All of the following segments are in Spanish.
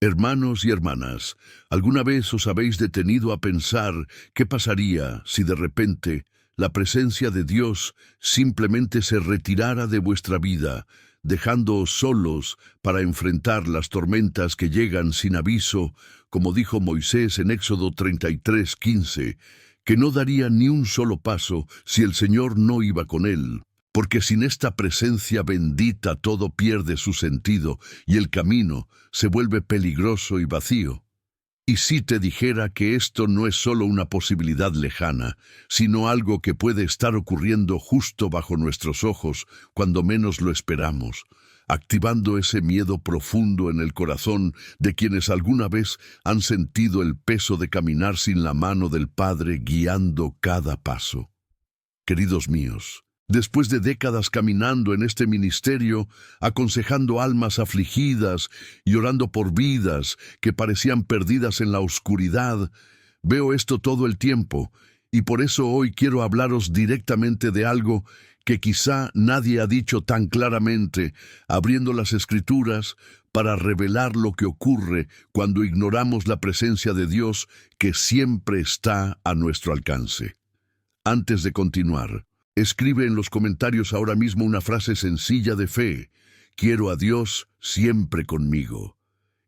Hermanos y hermanas, ¿alguna vez os habéis detenido a pensar qué pasaría si de repente la presencia de Dios simplemente se retirara de vuestra vida, dejándoos solos para enfrentar las tormentas que llegan sin aviso, como dijo Moisés en Éxodo 33:15, que no daría ni un solo paso si el Señor no iba con él? Porque sin esta presencia bendita todo pierde su sentido y el camino se vuelve peligroso y vacío. Y si te dijera que esto no es solo una posibilidad lejana, sino algo que puede estar ocurriendo justo bajo nuestros ojos cuando menos lo esperamos, activando ese miedo profundo en el corazón de quienes alguna vez han sentido el peso de caminar sin la mano del Padre guiando cada paso. Queridos míos, después de décadas caminando en este ministerio, aconsejando almas afligidas y orando por vidas que parecían perdidas en la oscuridad, veo esto todo el tiempo, y por eso hoy quiero hablaros directamente de algo que quizá nadie ha dicho tan claramente, abriendo las Escrituras para revelar lo que ocurre cuando ignoramos la presencia de Dios que siempre está a nuestro alcance. Antes de continuar, escribe en los comentarios ahora mismo una frase sencilla de fe: quiero a Dios siempre conmigo.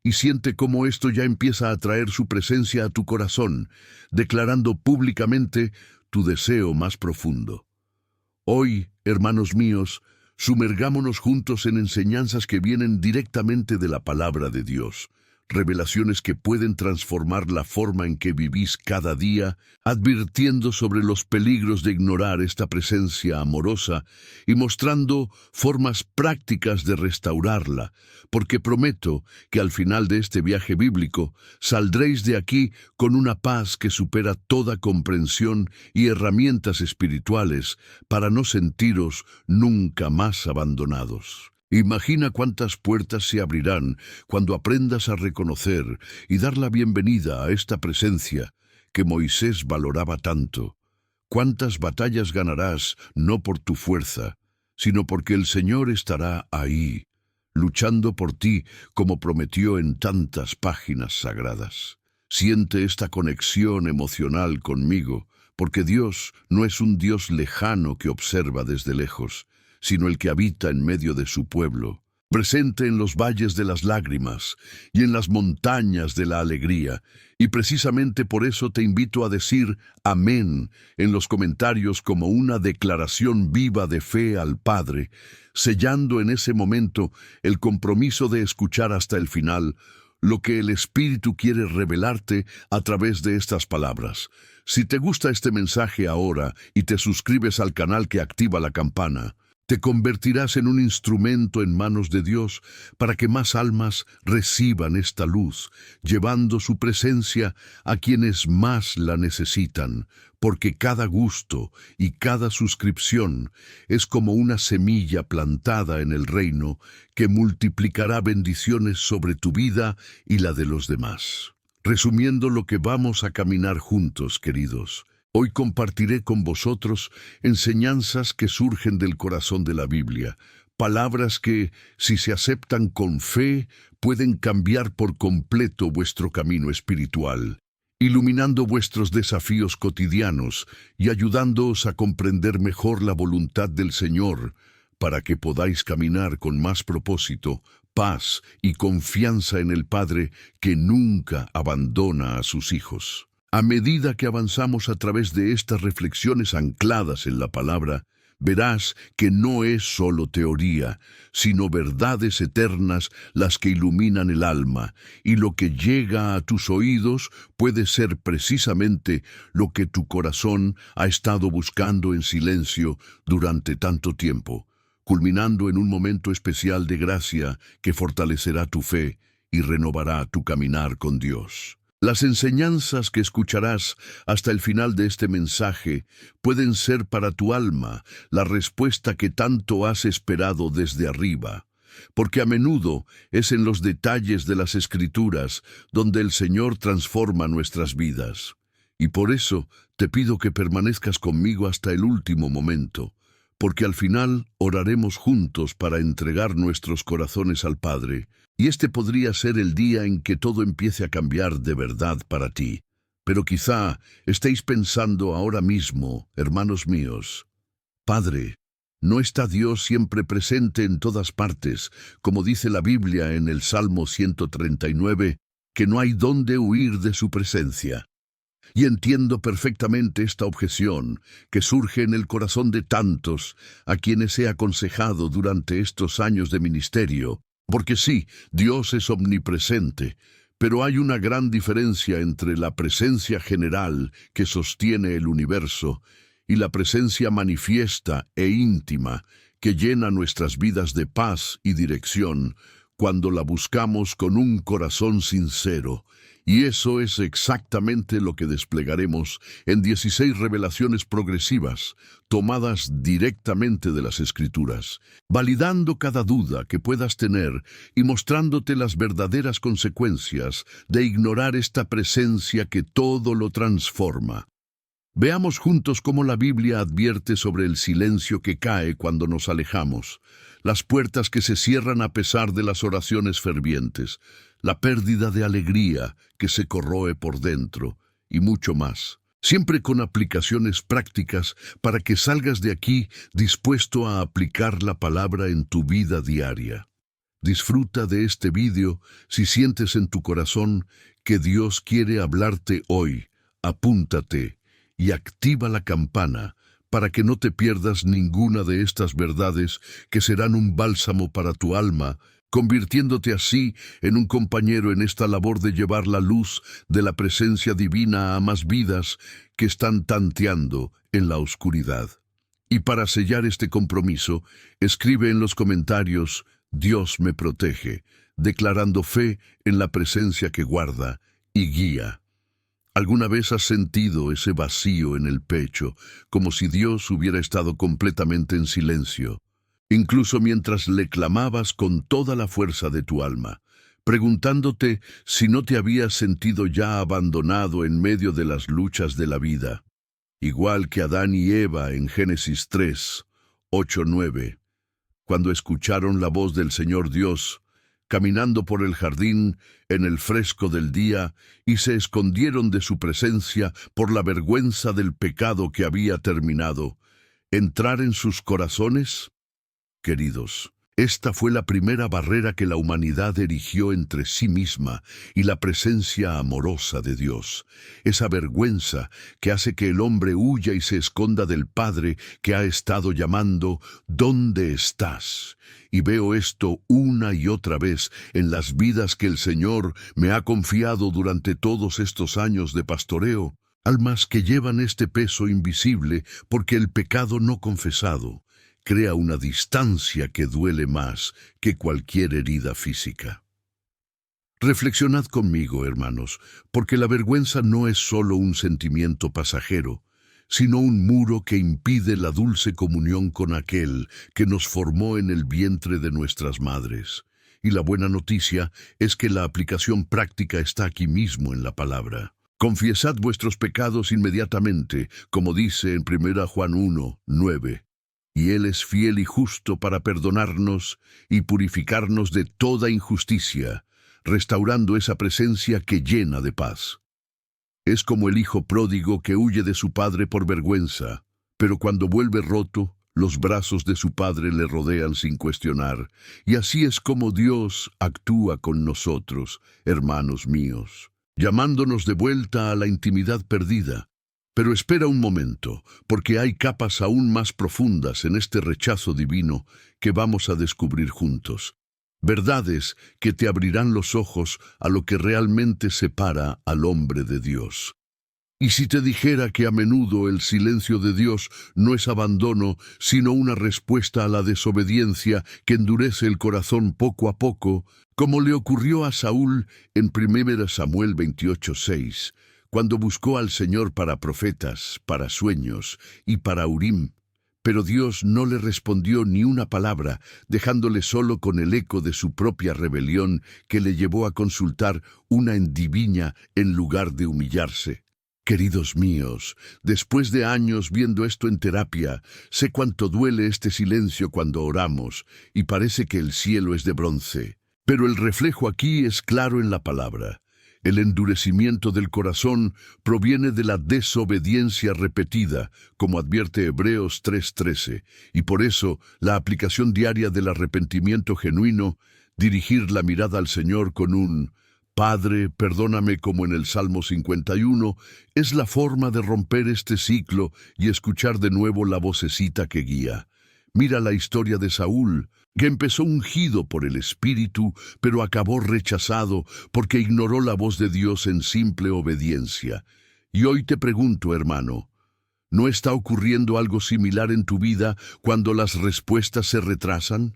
Y siente cómo esto ya empieza a traer su presencia a tu corazón, declarando públicamente tu deseo más profundo. Hoy, hermanos míos, sumergámonos juntos en enseñanzas que vienen directamente de la palabra de Dios, revelaciones que pueden transformar la forma en que vivís cada día, advirtiendo sobre los peligros de ignorar esta presencia amorosa y mostrando formas prácticas de restaurarla, porque prometo que al final de este viaje bíblico saldréis de aquí con una paz que supera toda comprensión y herramientas espirituales para no sentiros nunca más abandonados. Imagina cuántas puertas se abrirán cuando aprendas a reconocer y dar la bienvenida a esta presencia que Moisés valoraba tanto. Cuántas batallas ganarás no por tu fuerza, sino porque el Señor estará ahí, luchando por ti como prometió en tantas páginas sagradas. Siente esta conexión emocional conmigo, porque Dios no es un Dios lejano que observa desde lejos, sino el que habita en medio de su pueblo, presente en los valles de las lágrimas y en las montañas de la alegría. Y precisamente por eso te invito a decir amén en los comentarios como una declaración viva de fe al Padre, sellando en ese momento el compromiso de escuchar hasta el final lo que el Espíritu quiere revelarte a través de estas palabras. Si te gusta este mensaje ahora y te suscribes al canal que activa la campana, te convertirás en un instrumento en manos de Dios para que más almas reciban esta luz, llevando su presencia a quienes más la necesitan, porque cada gusto y cada suscripción es como una semilla plantada en el reino que multiplicará bendiciones sobre tu vida y la de los demás. Resumiendo lo que vamos a caminar juntos, queridos, hoy compartiré con vosotros enseñanzas que surgen del corazón de la Biblia, palabras que, si se aceptan con fe, pueden cambiar por completo vuestro camino espiritual, iluminando vuestros desafíos cotidianos y ayudándoos a comprender mejor la voluntad del Señor, para que podáis caminar con más propósito, paz y confianza en el Padre que nunca abandona a sus hijos. A medida que avanzamos a través de estas reflexiones ancladas en la palabra, verás que no es solo teoría, sino verdades eternas las que iluminan el alma, y lo que llega a tus oídos puede ser precisamente lo que tu corazón ha estado buscando en silencio durante tanto tiempo, culminando en un momento especial de gracia que fortalecerá tu fe y renovará tu caminar con Dios. Las enseñanzas que escucharás hasta el final de este mensaje pueden ser para tu alma la respuesta que tanto has esperado desde arriba, porque a menudo es en los detalles de las Escrituras donde el Señor transforma nuestras vidas. Y por eso te pido que permanezcas conmigo hasta el último momento, porque al final oraremos juntos para entregar nuestros corazones al Padre, y este podría ser el día en que todo empiece a cambiar de verdad para ti. Pero quizá estéis pensando ahora mismo, hermanos míos, Padre, ¿no está Dios siempre presente en todas partes, como dice la Biblia en el Salmo 139, que no hay dónde huir de su presencia? Y entiendo perfectamente esta objeción que surge en el corazón de tantos a quienes he aconsejado durante estos años de ministerio, porque sí, Dios es omnipresente, pero hay una gran diferencia entre la presencia general que sostiene el universo y la presencia manifiesta e íntima que llena nuestras vidas de paz y dirección cuando la buscamos con un corazón sincero. Y eso es exactamente lo que desplegaremos en 16 revelaciones progresivas, tomadas directamente de las Escrituras, validando cada duda que puedas tener y mostrándote las verdaderas consecuencias de ignorar esta presencia que todo lo transforma. Veamos juntos cómo la Biblia advierte sobre el silencio que cae cuando nos alejamos, las puertas que se cierran a pesar de las oraciones fervientes, la pérdida de alegría que se corroe por dentro y mucho más. Siempre con aplicaciones prácticas para que salgas de aquí dispuesto a aplicar la palabra en tu vida diaria. Disfruta de este vídeo si sientes en tu corazón que Dios quiere hablarte hoy. Apúntate y activa la campana para que no te pierdas ninguna de estas verdades que serán un bálsamo para tu alma, convirtiéndote así en un compañero en esta labor de llevar la luz de la presencia divina a más vidas que están tanteando en la oscuridad. Y para sellar este compromiso, escribe en los comentarios: Dios me protege, declarando fe en la presencia que guarda y guía. ¿Alguna vez has sentido ese vacío en el pecho, como si Dios hubiera estado completamente en silencio, incluso mientras le clamabas con toda la fuerza de tu alma, preguntándote si no te habías sentido ya abandonado en medio de las luchas de la vida? Igual que Adán y Eva en Génesis 3, 8, 9, cuando escucharon la voz del Señor Dios, caminando por el jardín en el fresco del día, y se escondieron de su presencia por la vergüenza del pecado que había terminado. ¿Entrar en sus corazones? Queridos, esta fue la primera barrera que la humanidad erigió entre sí misma y la presencia amorosa de Dios. Esa vergüenza que hace que el hombre huya y se esconda del Padre que ha estado llamando: ¿dónde estás? Y veo esto una y otra vez en las vidas que el Señor me ha confiado durante todos estos años de pastoreo, almas que llevan este peso invisible porque el pecado no confesado crea una distancia que duele más que cualquier herida física. Reflexionad conmigo, hermanos, porque la vergüenza no es solo un sentimiento pasajero, sino un muro que impide la dulce comunión con aquel que nos formó en el vientre de nuestras madres. Y la buena noticia es que la aplicación práctica está aquí mismo en la palabra. Confiesad vuestros pecados inmediatamente, como dice en 1 Juan 1, 9. Y Él es fiel y justo para perdonarnos y purificarnos de toda injusticia, restaurando esa presencia que llena de paz. Es como el hijo pródigo que huye de su padre por vergüenza, pero cuando vuelve roto, los brazos de su padre le rodean sin cuestionar. Y así es como Dios actúa con nosotros, hermanos míos, llamándonos de vuelta a la intimidad perdida. Pero espera un momento, porque hay capas aún más profundas en este rechazo divino que vamos a descubrir juntos. Verdades que te abrirán los ojos a lo que realmente separa al hombre de Dios. Y si te dijera que a menudo el silencio de Dios no es abandono, sino una respuesta a la desobediencia que endurece el corazón poco a poco, como le ocurrió a Saúl en 1 Samuel 28:6, cuando buscó al Señor para profetas, para sueños y para Urim, pero Dios no le respondió ni una palabra, dejándole solo con el eco de su propia rebelión que le llevó a consultar una endivina en lugar de humillarse. Queridos míos, después de años viendo esto en terapia, sé cuánto duele este silencio cuando oramos, y parece que el cielo es de bronce. Pero el reflejo aquí es claro en la palabra. El endurecimiento del corazón proviene de la desobediencia repetida, como advierte Hebreos 3:13, y por eso la aplicación diaria del arrepentimiento genuino, dirigir la mirada al Señor con un Padre, perdóname como en el Salmo 51, es la forma de romper este ciclo y escuchar de nuevo la vocecita que guía. Mira la historia de Saúl, que empezó ungido por el Espíritu, pero acabó rechazado porque ignoró la voz de Dios en simple obediencia. Y hoy te pregunto, hermano, ¿no está ocurriendo algo similar en tu vida cuando las respuestas se retrasan?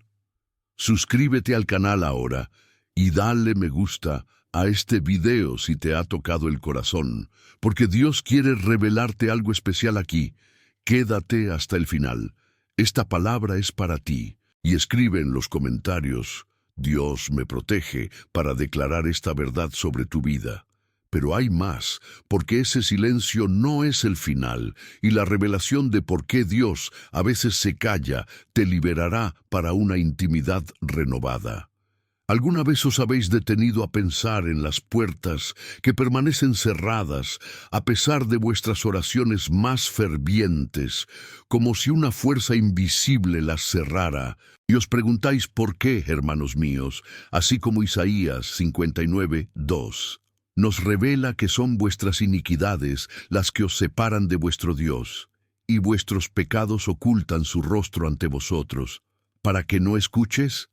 Suscríbete al canal ahora y dale me gusta a este video si te ha tocado el corazón, porque Dios quiere revelarte algo especial aquí. Quédate hasta el final. Esta palabra es para ti. Y escribe en los comentarios, Dios me protege, para declarar esta verdad sobre tu vida. Pero hay más, porque ese silencio no es el final, y la revelación de por qué Dios a veces se calla te liberará para una intimidad renovada. ¿Alguna vez os habéis detenido a pensar en las puertas que permanecen cerradas a pesar de vuestras oraciones más fervientes, como si una fuerza invisible las cerrara? Y os preguntáis por qué, hermanos míos, así como Isaías 59:2. Nos revela que son vuestras iniquidades las que os separan de vuestro Dios, y vuestros pecados ocultan su rostro ante vosotros. ¿Para que no escuches?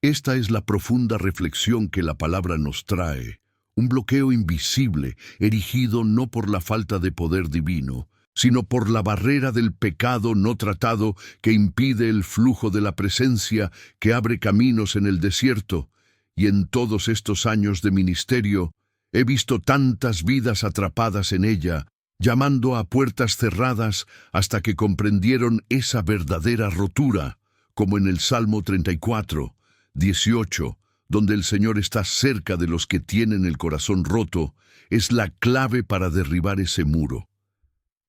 Esta es la profunda reflexión que la palabra nos trae, un bloqueo invisible, erigido no por la falta de poder divino, sino por la barrera del pecado no tratado que impide el flujo de la presencia que abre caminos en el desierto. Y en todos estos años de ministerio, he visto tantas vidas atrapadas en ella, llamando a puertas cerradas hasta que comprendieron esa verdadera rotura, como en el Salmo 34:18, donde el Señor está cerca de los que tienen el corazón roto, es la clave para derribar ese muro.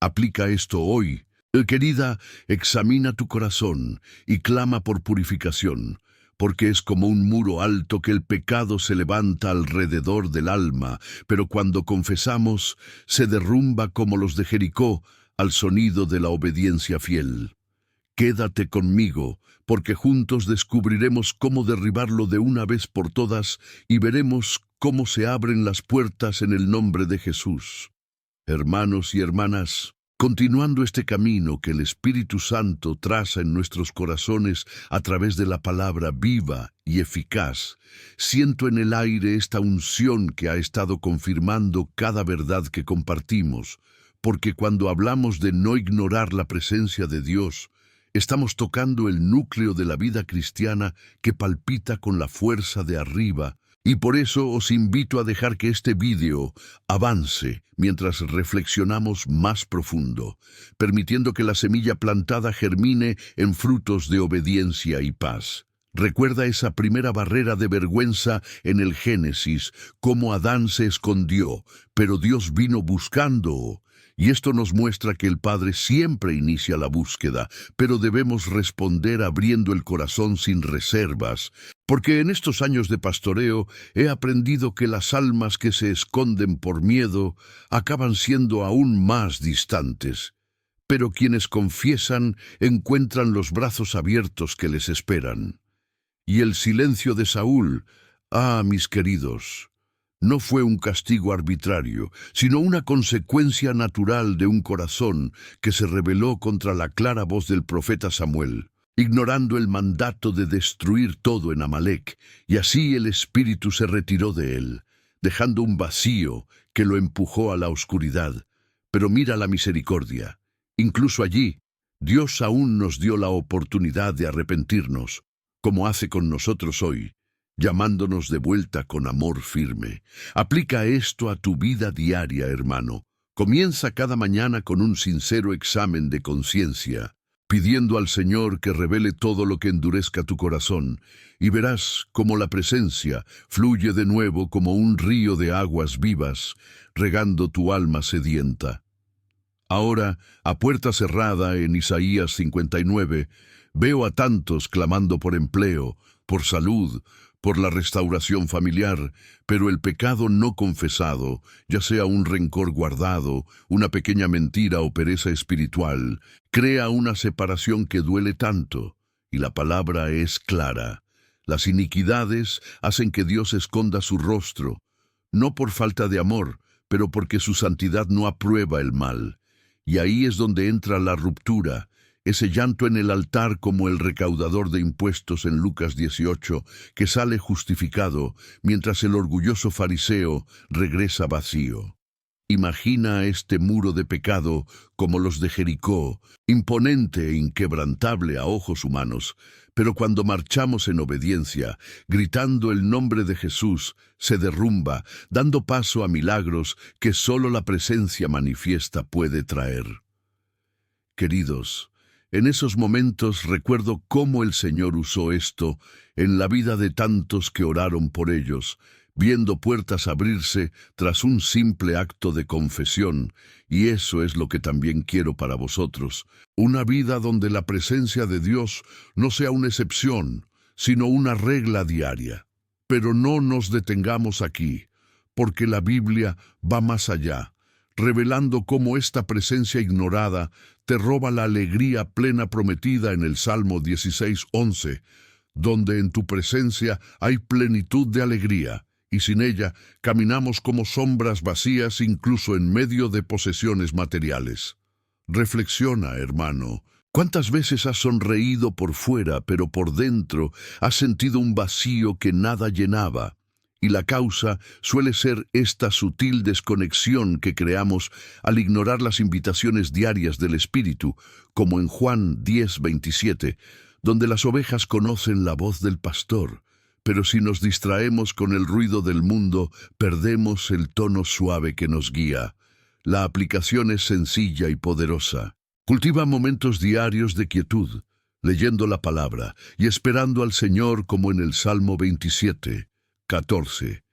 Aplica esto hoy. Querida, examina tu corazón y clama por purificación, porque es como un muro alto que el pecado se levanta alrededor del alma, pero cuando confesamos, se derrumba como los de Jericó al sonido de la obediencia fiel. Quédate conmigo, porque juntos descubriremos cómo derribarlo de una vez por todas y veremos cómo se abren las puertas en el nombre de Jesús. Hermanos y hermanas, continuando este camino que el Espíritu Santo traza en nuestros corazones a través de la palabra viva y eficaz, siento en el aire esta unción que ha estado confirmando cada verdad que compartimos, porque cuando hablamos de no ignorar la presencia de Dios, estamos tocando el núcleo de la vida cristiana que palpita con la fuerza de arriba, y por eso os invito a dejar que este vídeo avance mientras reflexionamos más profundo, permitiendo que la semilla plantada germine en frutos de obediencia y paz. Recuerda esa primera barrera de vergüenza en el Génesis, cómo Adán se escondió, pero Dios vino buscando. Y esto nos muestra que el Padre siempre inicia la búsqueda, pero debemos responder abriendo el corazón sin reservas, porque en estos años de pastoreo he aprendido que las almas que se esconden por miedo acaban siendo aún más distantes. Pero quienes confiesan encuentran los brazos abiertos que les esperan. Y el silencio de Saúl, mis queridos, no fue un castigo arbitrario, sino una consecuencia natural de un corazón que se rebeló contra la clara voz del profeta Samuel, ignorando el mandato de destruir todo en Amalec, y así el espíritu se retiró de él, dejando un vacío que lo empujó a la oscuridad. Pero mira la misericordia. Incluso allí, Dios aún nos dio la oportunidad de arrepentirnos, como hace con nosotros hoy, llamándonos de vuelta con amor firme. Aplica esto a tu vida diaria, hermano. Comienza cada mañana con un sincero examen de conciencia. pidiendo al Señor que revele todo lo que endurezca tu corazón, y verás cómo la presencia fluye de nuevo como un río de aguas vivas, regando tu alma sedienta. Ahora, a puerta cerrada en Isaías 59, veo a tantos clamando por empleo, por salud, por la restauración familiar, pero el pecado no confesado, ya sea un rencor guardado, una pequeña mentira o pereza espiritual, crea una separación que duele tanto, y la palabra es clara. Las iniquidades hacen que Dios esconda su rostro, no por falta de amor, pero porque su santidad no aprueba el mal. Y ahí es donde entra la ruptura, ese llanto en el altar como el recaudador de impuestos en Lucas 18, que sale justificado, mientras el orgulloso fariseo regresa vacío. Imagina este muro de pecado como los de Jericó, imponente e inquebrantable a ojos humanos, pero cuando marchamos en obediencia, gritando el nombre de Jesús, se derrumba, dando paso a milagros que solo la presencia manifiesta puede traer. Queridos, en esos momentos recuerdo cómo el Señor usó esto en la vida de tantos que oraron por ellos, viendo puertas abrirse tras un simple acto de confesión, y eso es lo que también quiero para vosotros, una vida donde la presencia de Dios no sea una excepción, sino una regla diaria. Pero no nos detengamos aquí, porque la Biblia va más allá, revelando cómo esta presencia ignorada te roba la alegría plena prometida en el Salmo 16:11, donde en tu presencia hay plenitud de alegría, y sin ella caminamos como sombras vacías incluso en medio de posesiones materiales. Reflexiona, hermano, ¿cuántas veces has sonreído por fuera, pero por dentro has sentido un vacío que nada llenaba? Y la causa suele ser esta sutil desconexión que creamos al ignorar las invitaciones diarias del Espíritu, como en Juan 10:27, donde las ovejas conocen la voz del pastor, pero si nos distraemos con el ruido del mundo, perdemos el tono suave que nos guía. La aplicación es sencilla y poderosa. Cultiva momentos diarios de quietud, leyendo la palabra y esperando al Señor como en el Salmo 27:14.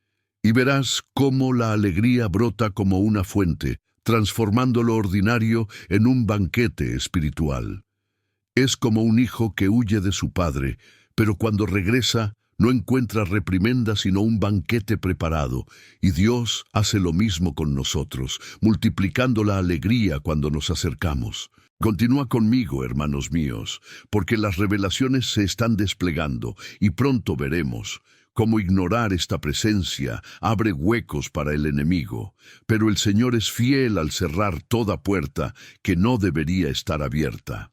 Y verás cómo la alegría brota como una fuente, transformando lo ordinario en un banquete espiritual. Es como un hijo que huye de su padre, pero cuando regresa, no encuentra reprimenda sino un banquete preparado, y Dios hace lo mismo con nosotros, multiplicando la alegría cuando nos acercamos. Continúa conmigo, hermanos míos, porque las revelaciones se están desplegando, y pronto veremos cómo ignorar esta presencia abre huecos para el enemigo. Pero el Señor es fiel al cerrar toda puerta que no debería estar abierta.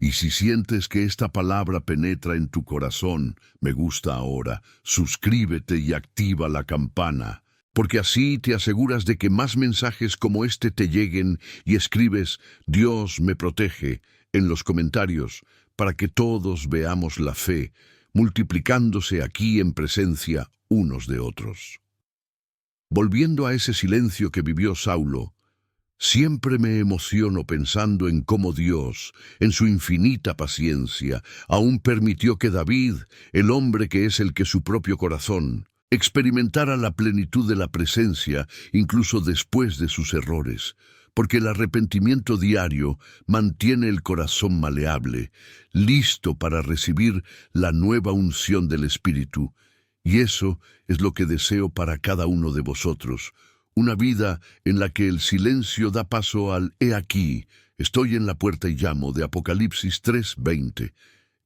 Y si sientes que esta palabra penetra en tu corazón, me gusta ahora, suscríbete y activa la campana, porque así te aseguras de que más mensajes como este te lleguen y escribes «Dios me protege» en los comentarios para que todos veamos la fe, multiplicándose aquí en presencia unos de otros. Volviendo a ese silencio que vivió Saulo, siempre me emociono pensando en cómo Dios, en su infinita paciencia, aún permitió que David, el hombre que es el que su propio corazón, experimentara la plenitud de la presencia incluso después de sus errores, porque el arrepentimiento diario mantiene el corazón maleable, listo para recibir la nueva unción del Espíritu. Y eso es lo que deseo para cada uno de vosotros, una vida en la que el silencio da paso al «He aquí, estoy en la puerta y llamo» de Apocalipsis 3:20.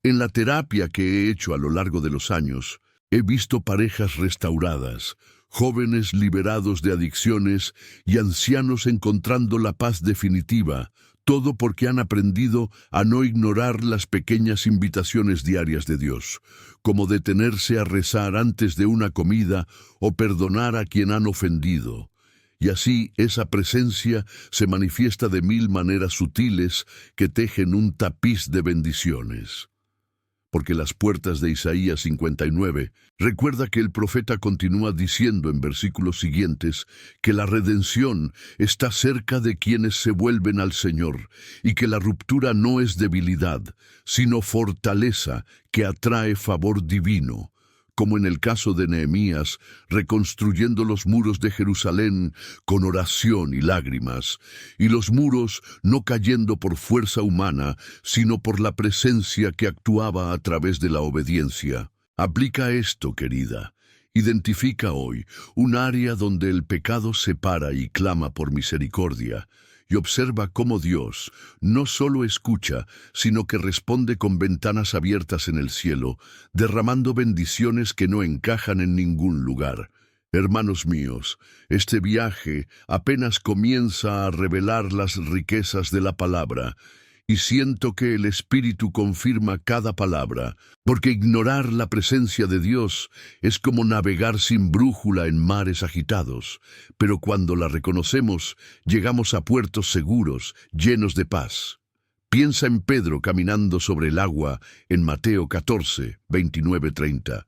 En la terapia que he hecho a lo largo de los años, he visto parejas restauradas, jóvenes liberados de adicciones y ancianos encontrando la paz definitiva, todo porque han aprendido a no ignorar las pequeñas invitaciones diarias de Dios, como detenerse a rezar antes de una comida o perdonar a quien han ofendido. Y así esa presencia se manifiesta de 1000 maneras sutiles que tejen un tapiz de bendiciones. porque las puertas de Isaías 59, recuerda que el profeta continúa diciendo en versículos siguientes que la redención está cerca de quienes se vuelven al Señor y que la ruptura no es debilidad, sino fortaleza que atrae favor divino, como en el caso de Nehemías, reconstruyendo los muros de Jerusalén con oración y lágrimas, y los muros no cayendo por fuerza humana, sino por la presencia que actuaba a través de la obediencia. Aplica esto, querida. Identifica hoy un área donde el pecado se para y clama por misericordia, y observa cómo Dios no solo escucha, sino que responde con ventanas abiertas en el cielo, derramando bendiciones que no encajan en ningún lugar. Hermanos míos, este viaje apenas comienza a revelar las riquezas de la palabra, y siento que el Espíritu confirma cada palabra, porque ignorar la presencia de Dios es como navegar sin brújula en mares agitados, pero cuando la reconocemos, llegamos a puertos seguros, llenos de paz. Piensa en Pedro caminando sobre el agua en Mateo 14, 29-30,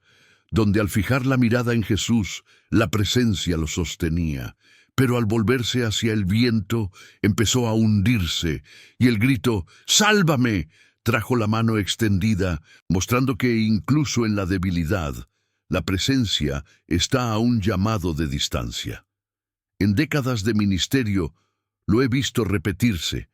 donde al fijar la mirada en Jesús, la presencia lo sostenía. Pero al volverse hacia el viento, empezó a hundirse, y el grito «¡Sálvame!» trajo la mano extendida, mostrando que incluso en la debilidad, la presencia está a un llamado de distancia. En décadas de ministerio, lo he visto repetirse.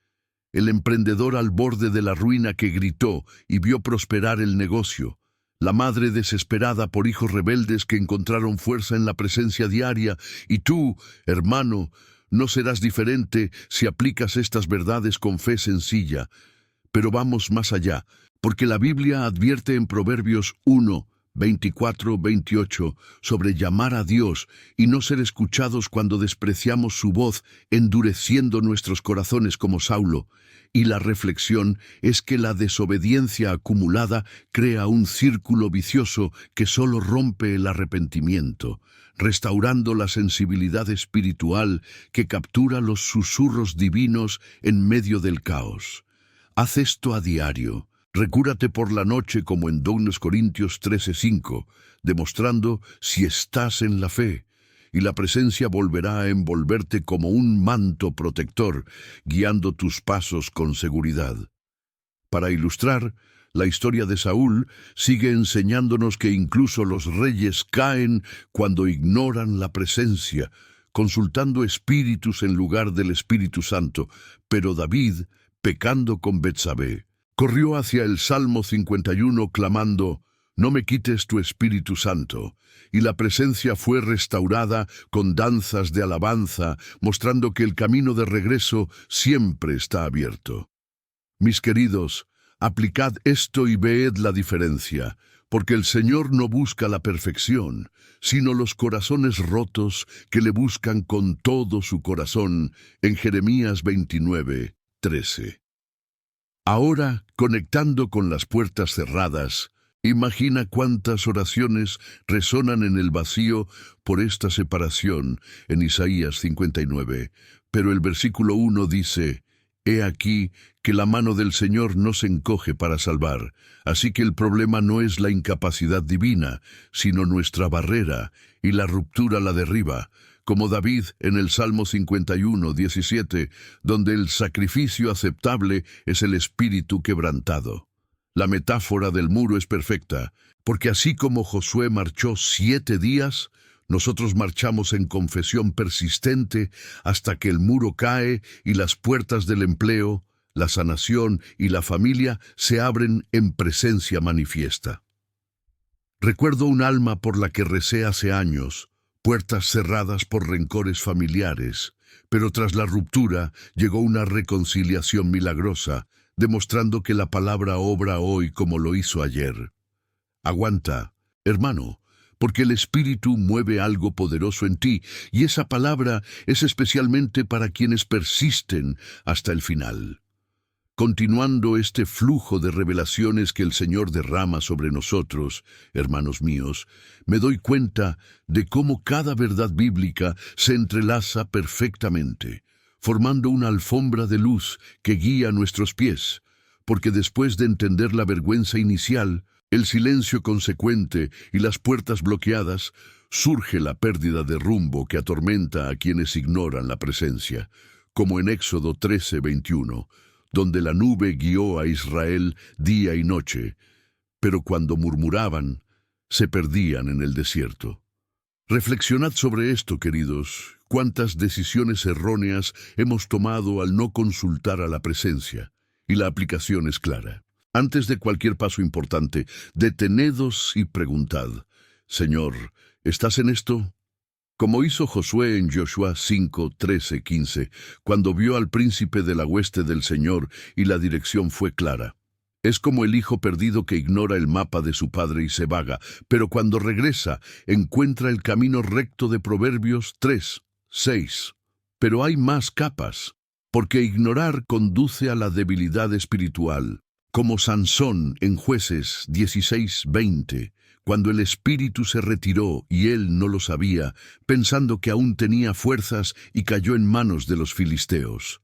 El emprendedor al borde de la ruina que gritó y vio prosperar el negocio. La madre desesperada por hijos rebeldes que encontraron fuerza en la presencia diaria, y tú, hermano, no serás diferente si aplicas estas verdades con fe sencilla. Pero vamos más allá, porque la Biblia advierte en Proverbios 1, 24-28 sobre llamar a Dios y no ser escuchados cuando despreciamos su voz, endureciendo nuestros corazones como Saulo. Y la reflexión es que la desobediencia acumulada crea un círculo vicioso que solo rompe el arrepentimiento, restaurando la sensibilidad espiritual que captura los susurros divinos en medio del caos. Haz esto a diario. Recúrate por la noche como en 2 Corintios 13:5, demostrando si estás en la fe, y la presencia volverá a envolverte como un manto protector, guiando tus pasos con seguridad. Para ilustrar, la historia de Saúl sigue enseñándonos que incluso los reyes caen cuando ignoran la presencia, consultando espíritus en lugar del Espíritu Santo, pero David, pecando con Betsabé, corrió hacia el Salmo 51 clamando, «No me quites tu Espíritu Santo», y la presencia fue restaurada con danzas de alabanza, mostrando que el camino de regreso siempre está abierto. Mis queridos, aplicad esto y veed la diferencia, porque el Señor no busca la perfección, sino los corazones rotos que le buscan con todo su corazón, en Jeremías 29, 13. Ahora, conectando con las puertas cerradas, imagina cuántas oraciones resonan en el vacío por esta separación en Isaías 59. Pero el versículo 1 dice, «He aquí que la mano del Señor no se encoge para salvar». Así que el problema no es la incapacidad divina, sino nuestra barrera, y la ruptura la derriba. Como David en el Salmo 51, 17, donde el sacrificio aceptable es el espíritu quebrantado. La metáfora del muro es perfecta, porque así como Josué marchó 7 días, nosotros marchamos en confesión persistente hasta que el muro cae y las puertas del empleo, la sanación y la familia se abren en presencia manifiesta. Recuerdo un alma por la que recé hace años, puertas cerradas por rencores familiares, pero tras la ruptura llegó una reconciliación milagrosa, demostrando que la palabra obra hoy como lo hizo ayer. Aguanta, hermano, porque el Espíritu mueve algo poderoso en ti, y esa palabra es especialmente para quienes persisten hasta el final. Continuando este flujo de revelaciones que el Señor derrama sobre nosotros, hermanos míos, me doy cuenta de cómo cada verdad bíblica se entrelaza perfectamente, formando una alfombra de luz que guía nuestros pies, porque después de entender la vergüenza inicial, el silencio consecuente y las puertas bloqueadas, surge la pérdida de rumbo que atormenta a quienes ignoran la presencia, como en Éxodo 13:21, donde la nube guió a Israel día y noche, pero cuando murmuraban, se perdían en el desierto. Reflexionad sobre esto, queridos. ¿Cuántas decisiones erróneas hemos tomado al no consultar a la presencia? Y la aplicación es clara. Antes de cualquier paso importante, detenedos y preguntad: Señor, ¿estás en esto? Como hizo Josué en Josué 5:13-15, cuando vio al príncipe de la hueste del Señor y la dirección fue clara. Es como el hijo perdido que ignora el mapa de su padre y se vaga, pero cuando regresa, encuentra el camino recto de Proverbios 3:6. Pero hay más capas, porque ignorar conduce a la debilidad espiritual, como Sansón en Jueces 16:20, cuando el espíritu se retiró y él no lo sabía, pensando que aún tenía fuerzas y cayó en manos de los filisteos.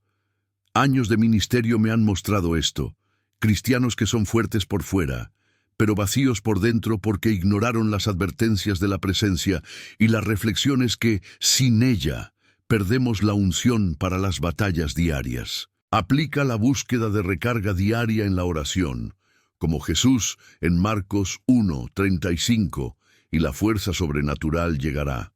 Años de ministerio me han mostrado esto. Cristianos que son fuertes por fuera, pero vacíos por dentro porque ignoraron las advertencias de la presencia y las reflexiones que, sin ella, perdemos la unción para las batallas diarias. Aplica la búsqueda de recarga diaria en la oración, como Jesús en Marcos 1:35, y la fuerza sobrenatural llegará.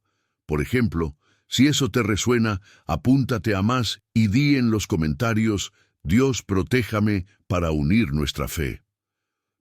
Por ejemplo, si eso te resuena, apúntate a más y di en los comentarios: Dios protéjame, para unir nuestra fe.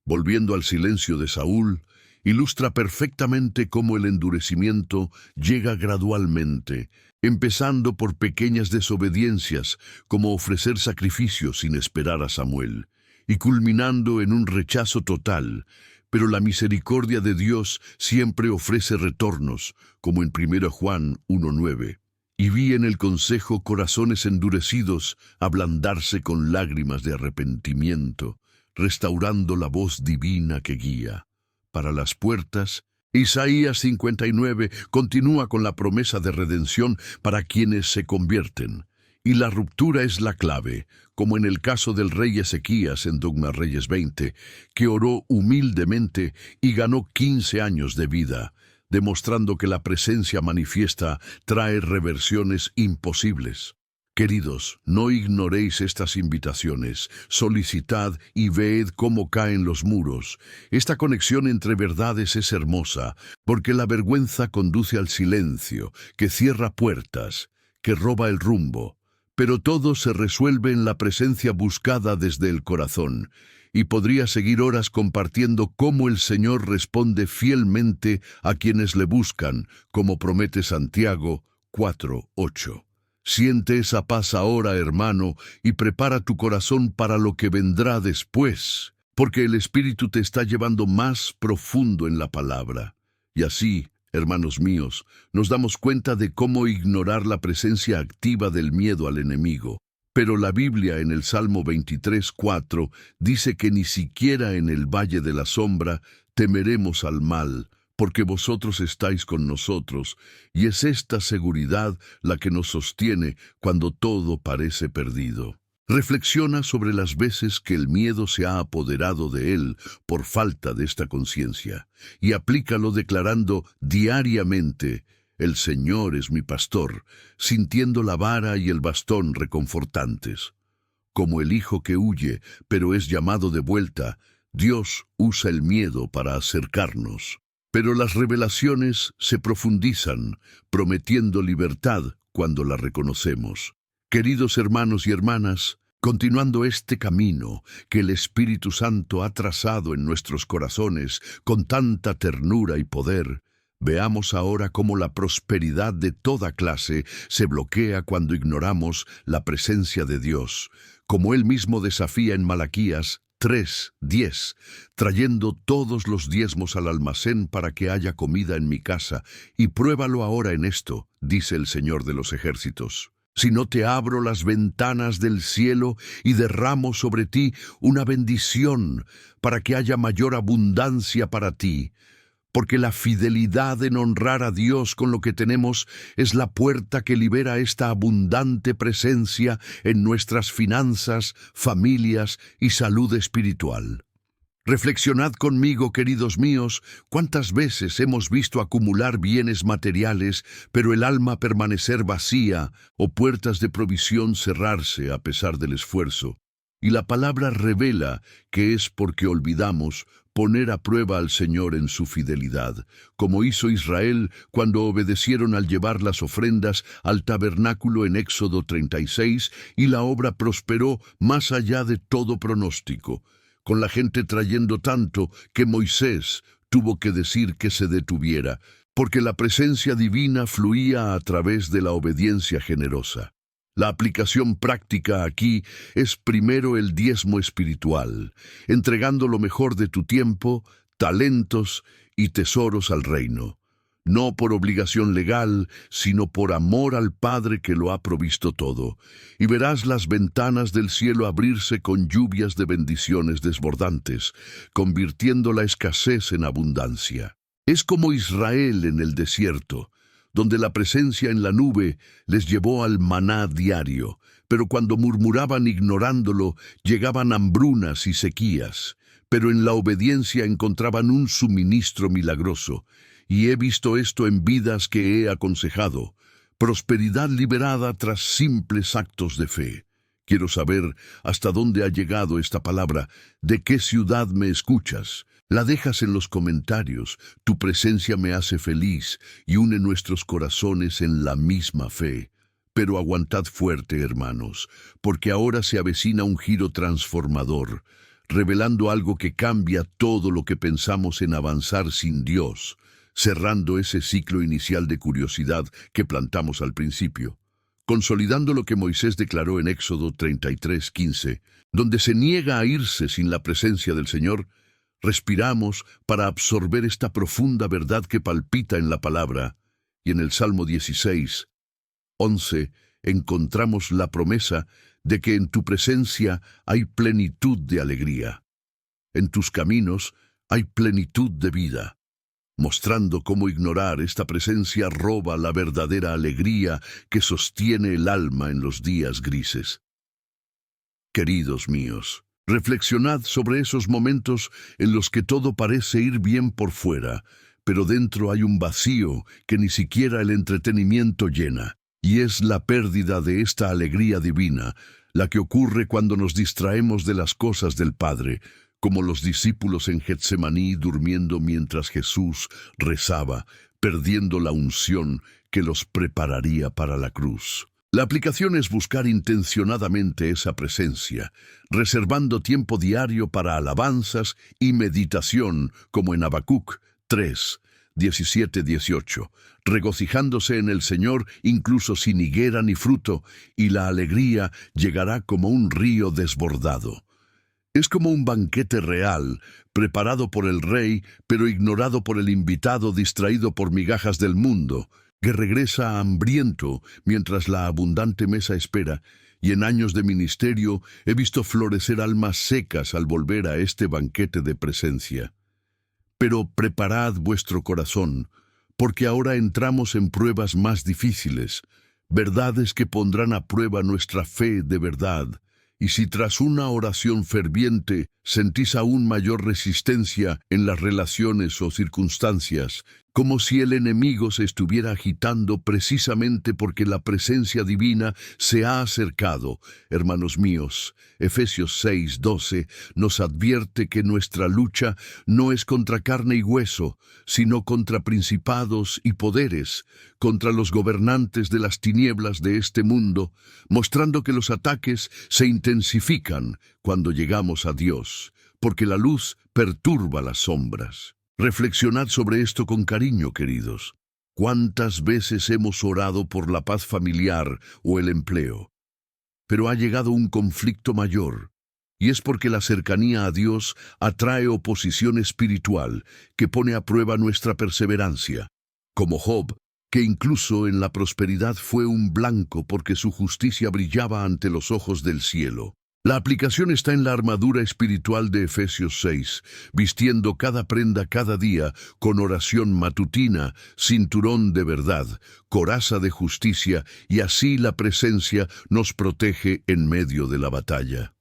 Volviendo al silencio de Saúl, ilustra perfectamente cómo el endurecimiento llega gradualmente, empezando por pequeñas desobediencias, como ofrecer sacrificios sin esperar a Samuel, y culminando en un rechazo total. Pero la misericordia de Dios siempre ofrece retornos, como en 1 Juan 1:9. Y vi en el consejo corazones endurecidos ablandarse con lágrimas de arrepentimiento, restaurando la voz divina que guía. Para las puertas, Isaías 59 continúa con la promesa de redención para quienes se convierten. Y la ruptura es la clave, como en el caso del rey Ezequías en Dogma Reyes 20, que oró humildemente y ganó 15 años de vida, demostrando que la presencia manifiesta trae reversiones imposibles. Queridos, no ignoréis estas invitaciones, solicitad y ved cómo caen los muros. Esta conexión entre verdades es hermosa, porque la vergüenza conduce al silencio, que cierra puertas, que roba el rumbo. Pero todo se resuelve en la presencia buscada desde el corazón, y podría seguir horas compartiendo cómo el Señor responde fielmente a quienes le buscan, como promete Santiago 4:8. Siente esa paz ahora, hermano, y prepara tu corazón para lo que vendrá después, porque el Espíritu te está llevando más profundo en la palabra. Y así, hermanos míos, nos damos cuenta de cómo ignorar la presencia activa del miedo al enemigo. Pero la Biblia en el Salmo 23:4 dice que ni siquiera en el valle de la sombra temeremos al mal, porque vosotros estáis con nosotros, y es esta seguridad la que nos sostiene cuando todo parece perdido. Reflexiona sobre las veces que el miedo se ha apoderado de él por falta de esta conciencia, y aplícalo declarando diariamente: el Señor es mi pastor, sintiendo la vara y el bastón reconfortantes. Como el hijo que huye, pero es llamado de vuelta, Dios usa el miedo para acercarnos. Pero las revelaciones se profundizan, prometiendo libertad cuando la reconocemos. Queridos hermanos y hermanas, continuando este camino que el Espíritu Santo ha trazado en nuestros corazones con tanta ternura y poder, veamos ahora cómo la prosperidad de toda clase se bloquea cuando ignoramos la presencia de Dios, como Él mismo desafía en Malaquías 3:10, trayendo todos los diezmos al almacén para que haya comida en mi casa, y pruébalo ahora en esto, dice el Señor de los ejércitos. Si no te abro las ventanas del cielo y derramo sobre ti una bendición para que haya mayor abundancia para ti, porque la fidelidad en honrar a Dios con lo que tenemos es la puerta que libera esta abundante presencia en nuestras finanzas, familias y salud espiritual. Reflexionad conmigo, queridos míos, cuántas veces hemos visto acumular bienes materiales, pero el alma permanecer vacía o puertas de provisión cerrarse a pesar del esfuerzo. Y la palabra revela que es porque olvidamos poner a prueba al Señor en su fidelidad, como hizo Israel cuando obedecieron al llevar las ofrendas al tabernáculo en Éxodo 36, y la obra prosperó más allá de todo pronóstico, con la gente trayendo tanto que Moisés tuvo que decir que se detuviera, porque la presencia divina fluía a través de la obediencia generosa. La aplicación práctica aquí es primero el diezmo espiritual, entregando lo mejor de tu tiempo, talentos y tesoros al reino, no por obligación legal, sino por amor al Padre que lo ha provisto todo, y verás las ventanas del cielo abrirse con lluvias de bendiciones desbordantes, convirtiendo la escasez en abundancia. Es como Israel en el desierto, donde la presencia en la nube les llevó al maná diario, pero cuando murmuraban ignorándolo, llegaban hambrunas y sequías, pero en la obediencia encontraban un suministro milagroso, y he visto esto en vidas que he aconsejado, prosperidad liberada tras simples actos de fe. Quiero saber hasta dónde ha llegado esta palabra, de qué ciudad me escuchas. La dejas en los comentarios, tu presencia me hace feliz y une nuestros corazones en la misma fe. Pero aguantad fuerte, hermanos, porque ahora se avecina un giro transformador, revelando algo que cambia todo lo que pensamos en avanzar sin Dios, cerrando ese ciclo inicial de curiosidad que plantamos al principio, consolidando lo que Moisés declaró en Éxodo 33:15, donde se niega a irse sin la presencia del Señor. Respiramos para absorber esta profunda verdad que palpita en la palabra, y en el Salmo 16:11 encontramos la promesa de que en tu presencia hay plenitud de alegría. En tus caminos hay plenitud de vida, mostrando cómo ignorar esta presencia roba la verdadera alegría que sostiene el alma en los días grises. Queridos míos, reflexionad sobre esos momentos en los que todo parece ir bien por fuera, pero dentro hay un vacío que ni siquiera el entretenimiento llena, y es la pérdida de esta alegría divina, la que ocurre cuando nos distraemos de las cosas del Padre, como los discípulos en Getsemaní durmiendo mientras Jesús rezaba, perdiendo la unción que los prepararía para la cruz. La aplicación es buscar intencionadamente esa presencia, reservando tiempo diario para alabanzas y meditación, como en Habacuc 3:17-18, regocijándose en el Señor incluso sin higuera ni fruto, y la alegría llegará como un río desbordado. Es como un banquete real, preparado por el rey, pero ignorado por el invitado distraído por migajas del mundo, que regresa hambriento mientras la abundante mesa espera, y en años de ministerio he visto florecer almas secas al volver a este banquete de presencia. Pero preparad vuestro corazón, porque ahora entramos en pruebas más difíciles, verdades que pondrán a prueba nuestra fe de verdad. Y si tras una oración ferviente sentís aún mayor resistencia en las relaciones o circunstancias, como si el enemigo se estuviera agitando precisamente porque la presencia divina se ha acercado, hermanos míos, Efesios 6:12 nos advierte que nuestra lucha no es contra carne y hueso, sino contra principados y poderes, contra los gobernantes de las tinieblas de este mundo, mostrando que los ataques se intensifican cuando llegamos a Dios, porque la luz perturba las sombras. Reflexionad sobre esto con cariño, queridos. ¿Cuántas veces hemos orado por la paz familiar o el empleo? Pero ha llegado un conflicto mayor, y es porque la cercanía a Dios atrae oposición espiritual que pone a prueba nuestra perseverancia, como Job, que incluso en la prosperidad fue un blanco porque su justicia brillaba ante los ojos del cielo. La aplicación está en la armadura espiritual de Efesios 6, vistiendo cada prenda cada día con oración matutina, cinturón de verdad, coraza de justicia, y así la presencia nos protege en medio de la batalla.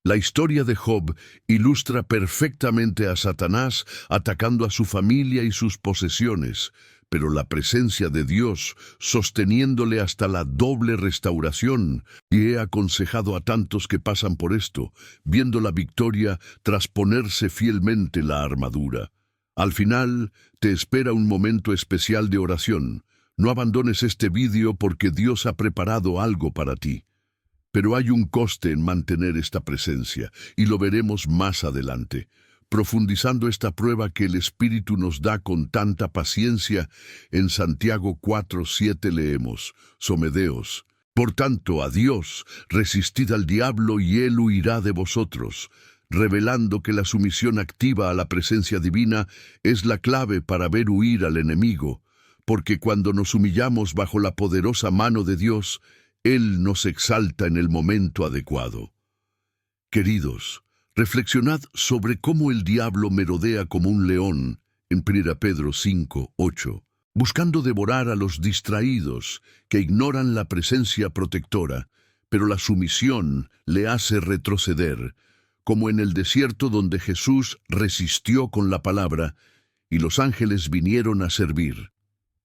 La historia de Job ilustra perfectamente a Satanás atacando a su familia y sus posesiones, pero la presencia de Dios sosteniéndole hasta la doble restauración, y he aconsejado a tantos que pasan por esto, viendo la victoria tras ponerse fielmente la armadura. Al final, te espera un momento especial de oración. No abandones este vídeo porque Dios ha preparado algo para ti. Pero hay un coste en mantener esta presencia, y lo veremos más adelante, profundizando esta prueba que el Espíritu nos da con tanta paciencia. En Santiago 4:7 leemos: Somedeos, por tanto, a Dios, resistid al diablo y él huirá de vosotros, revelando que la sumisión activa a la presencia divina es la clave para ver huir al enemigo, porque cuando nos humillamos bajo la poderosa mano de Dios, Él nos exalta en el momento adecuado. Queridos, reflexionad sobre cómo el diablo merodea como un león en 1 Pedro 5:8, buscando devorar a los distraídos que ignoran la presencia protectora, pero la sumisión le hace retroceder, como en el desierto donde Jesús resistió con la palabra y los ángeles vinieron a servir.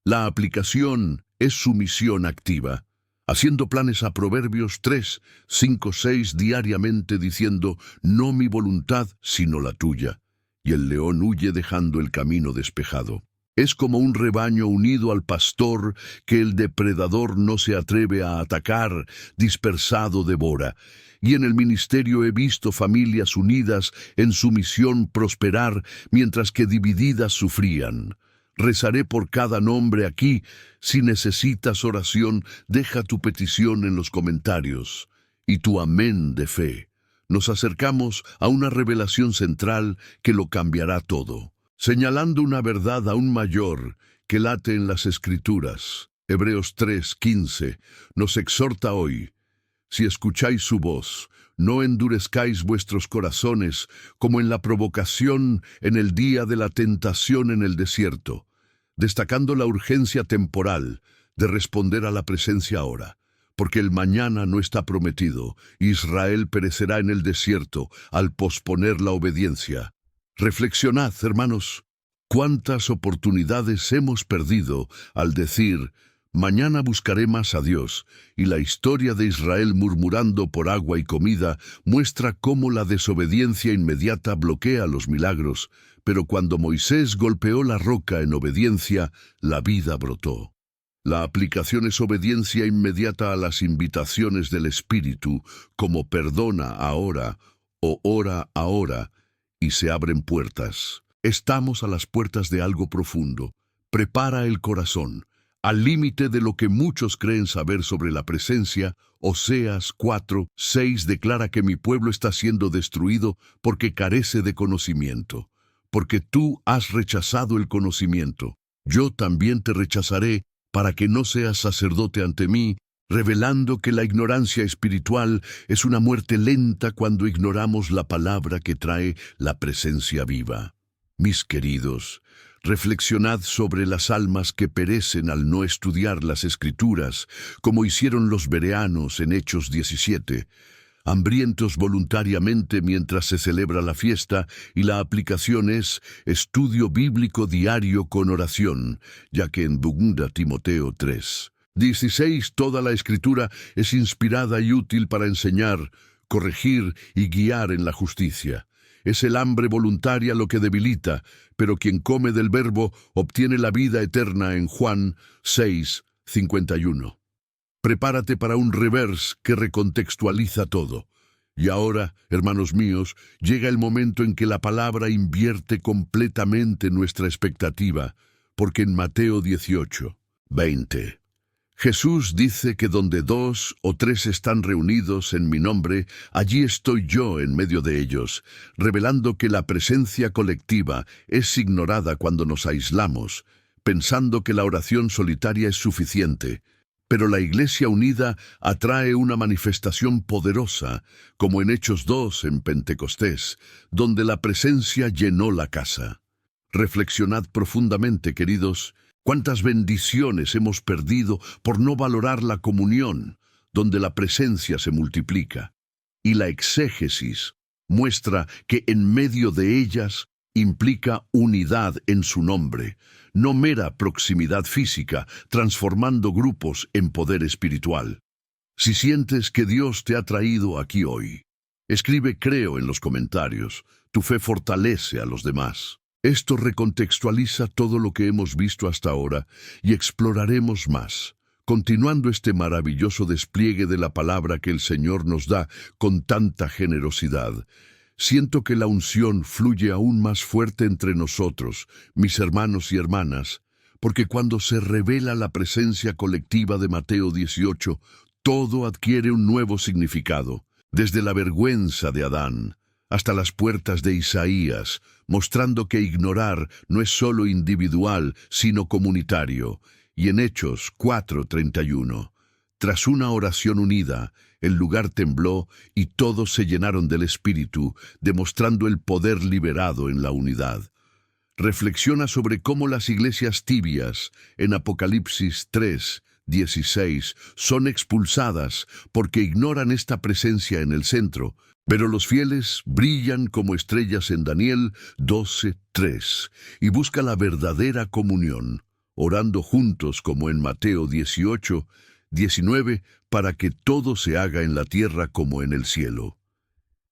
La aplicación es sumisión activa, haciendo planes a Proverbios 3, 5, 6 diariamente diciendo: no mi voluntad, sino la tuya. Y el león huye dejando el camino despejado. Es como un rebaño unido al pastor que el depredador no se atreve a atacar, dispersado devora. Y en el ministerio he visto familias unidas en su misión prosperar, mientras que divididas sufrían. Rezaré por cada nombre aquí. Si necesitas oración, deja tu petición en los comentarios y tu amén de fe. Nos acercamos a una revelación central que lo cambiará todo, señalando una verdad aún mayor que late en las Escrituras. Hebreos 3:15 nos exhorta hoy: si escucháis su voz, no endurezcáis vuestros corazones como en la provocación en el día de la tentación en el desierto, destacando la urgencia temporal de responder a la presencia ahora, porque el mañana no está prometido. Israel perecerá en el desierto al posponer la obediencia. Reflexionad, hermanos, cuántas oportunidades hemos perdido al decir: mañana buscaré más a Dios, y la historia de Israel murmurando por agua y comida muestra cómo la desobediencia inmediata bloquea los milagros, pero cuando Moisés golpeó la roca en obediencia, la vida brotó. La aplicación es obediencia inmediata a las invitaciones del Espíritu, como perdona ahora o ora ahora, y se abren puertas. Estamos a las puertas de algo profundo. Prepara el corazón. Al límite de lo que muchos creen saber sobre la presencia, Oseas 4:6 declara que mi pueblo está siendo destruido porque carece de conocimiento. Porque tú has rechazado el conocimiento, yo también te rechazaré para que no seas sacerdote ante mí, revelando que la ignorancia espiritual es una muerte lenta cuando ignoramos la palabra que trae la presencia viva. Mis queridos, reflexionad sobre las almas que perecen al no estudiar las Escrituras, como hicieron los bereanos en Hechos 17, hambrientos voluntariamente mientras se celebra la fiesta, y la aplicación es estudio bíblico diario con oración, ya que en 2 Timoteo 3:16 toda la Escritura es inspirada y útil para enseñar, corregir y guiar en la justicia. Es el hambre voluntaria lo que debilita, pero quien come del verbo obtiene la vida eterna en Juan 6:51. Prepárate para un reverse que recontextualiza todo. Y ahora, hermanos míos, llega el momento en que la palabra invierte completamente nuestra expectativa, porque en Mateo 18:20, Jesús dice que donde 2 o 3 están reunidos en mi nombre, allí estoy yo en medio de ellos, revelando que la presencia colectiva es ignorada cuando nos aislamos, pensando que la oración solitaria es suficiente. Pero la Iglesia unida atrae una manifestación poderosa, como en Hechos 2 en Pentecostés, donde la presencia llenó la casa. Reflexionad profundamente, queridos, cuántas bendiciones hemos perdido por no valorar la comunión, donde la presencia se multiplica. y la exégesis muestra que en medio de ellas implica unidad en su nombre, no mera proximidad física, transformando grupos en poder espiritual. Si sientes que Dios te ha traído aquí hoy, escribe creo en los comentarios. Tu fe fortalece a los demás. Esto recontextualiza todo lo que hemos visto hasta ahora y exploraremos más, continuando este maravilloso despliegue de la palabra que el Señor nos da con tanta generosidad. Siento que la unción fluye aún más fuerte entre nosotros, mis hermanos y hermanas, porque cuando se revela la presencia colectiva de Mateo 18, todo adquiere un nuevo significado, desde la vergüenza de Adán hasta las puertas de Isaías, mostrando que ignorar no es solo individual, sino comunitario. Y en Hechos 4:31, tras una oración unida, el lugar tembló y todos se llenaron del Espíritu, demostrando el poder liberado en la unidad. Reflexiona sobre cómo las iglesias tibias, en Apocalipsis 3:16, son expulsadas porque ignoran esta presencia en el centro, pero los fieles brillan como estrellas en Daniel 12:3 y busca la verdadera comunión, orando juntos como en Mateo 18:19, para que todo se haga en la tierra como en el cielo.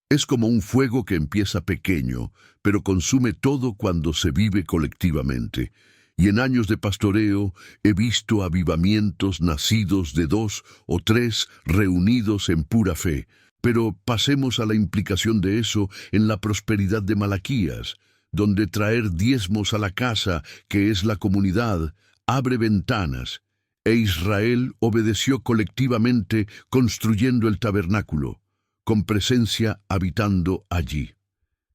Es como un fuego que empieza pequeño, pero consume todo cuando se vive colectivamente. Y en años de pastoreo he visto avivamientos nacidos de 2 o 3 reunidos en pura fe. Pero pasemos a la implicación de eso en la prosperidad de Malaquías, donde traer diezmos a la casa, que es la comunidad, abre ventanas, e Israel obedeció colectivamente construyendo el tabernáculo, con presencia habitando allí.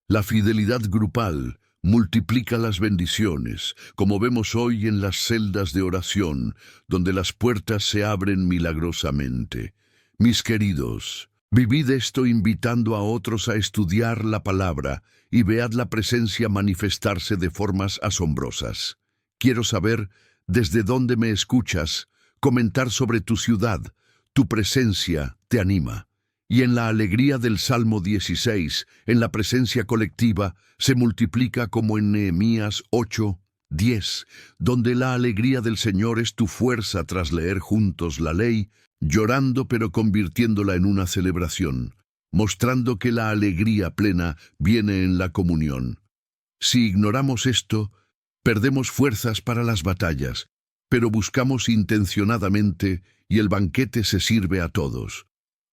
La fidelidad grupal multiplica las bendiciones, como vemos hoy en las celdas de oración, donde las puertas se abren milagrosamente. Mis queridos, vivid esto invitando a otros a estudiar la palabra y vead la presencia manifestarse de formas asombrosas. Quiero saber desde dónde me escuchas, comentar sobre tu ciudad. Tu presencia te anima. Y en la alegría del Salmo 16, en la presencia colectiva, se multiplica como en Nehemías 8:10, donde la alegría del Señor es tu fuerza tras leer juntos la ley, llorando pero convirtiéndola en una celebración, mostrando que la alegría plena viene en la comunión. Si ignoramos esto, perdemos fuerzas para las batallas, pero buscamos intencionadamente y el banquete se sirve a todos.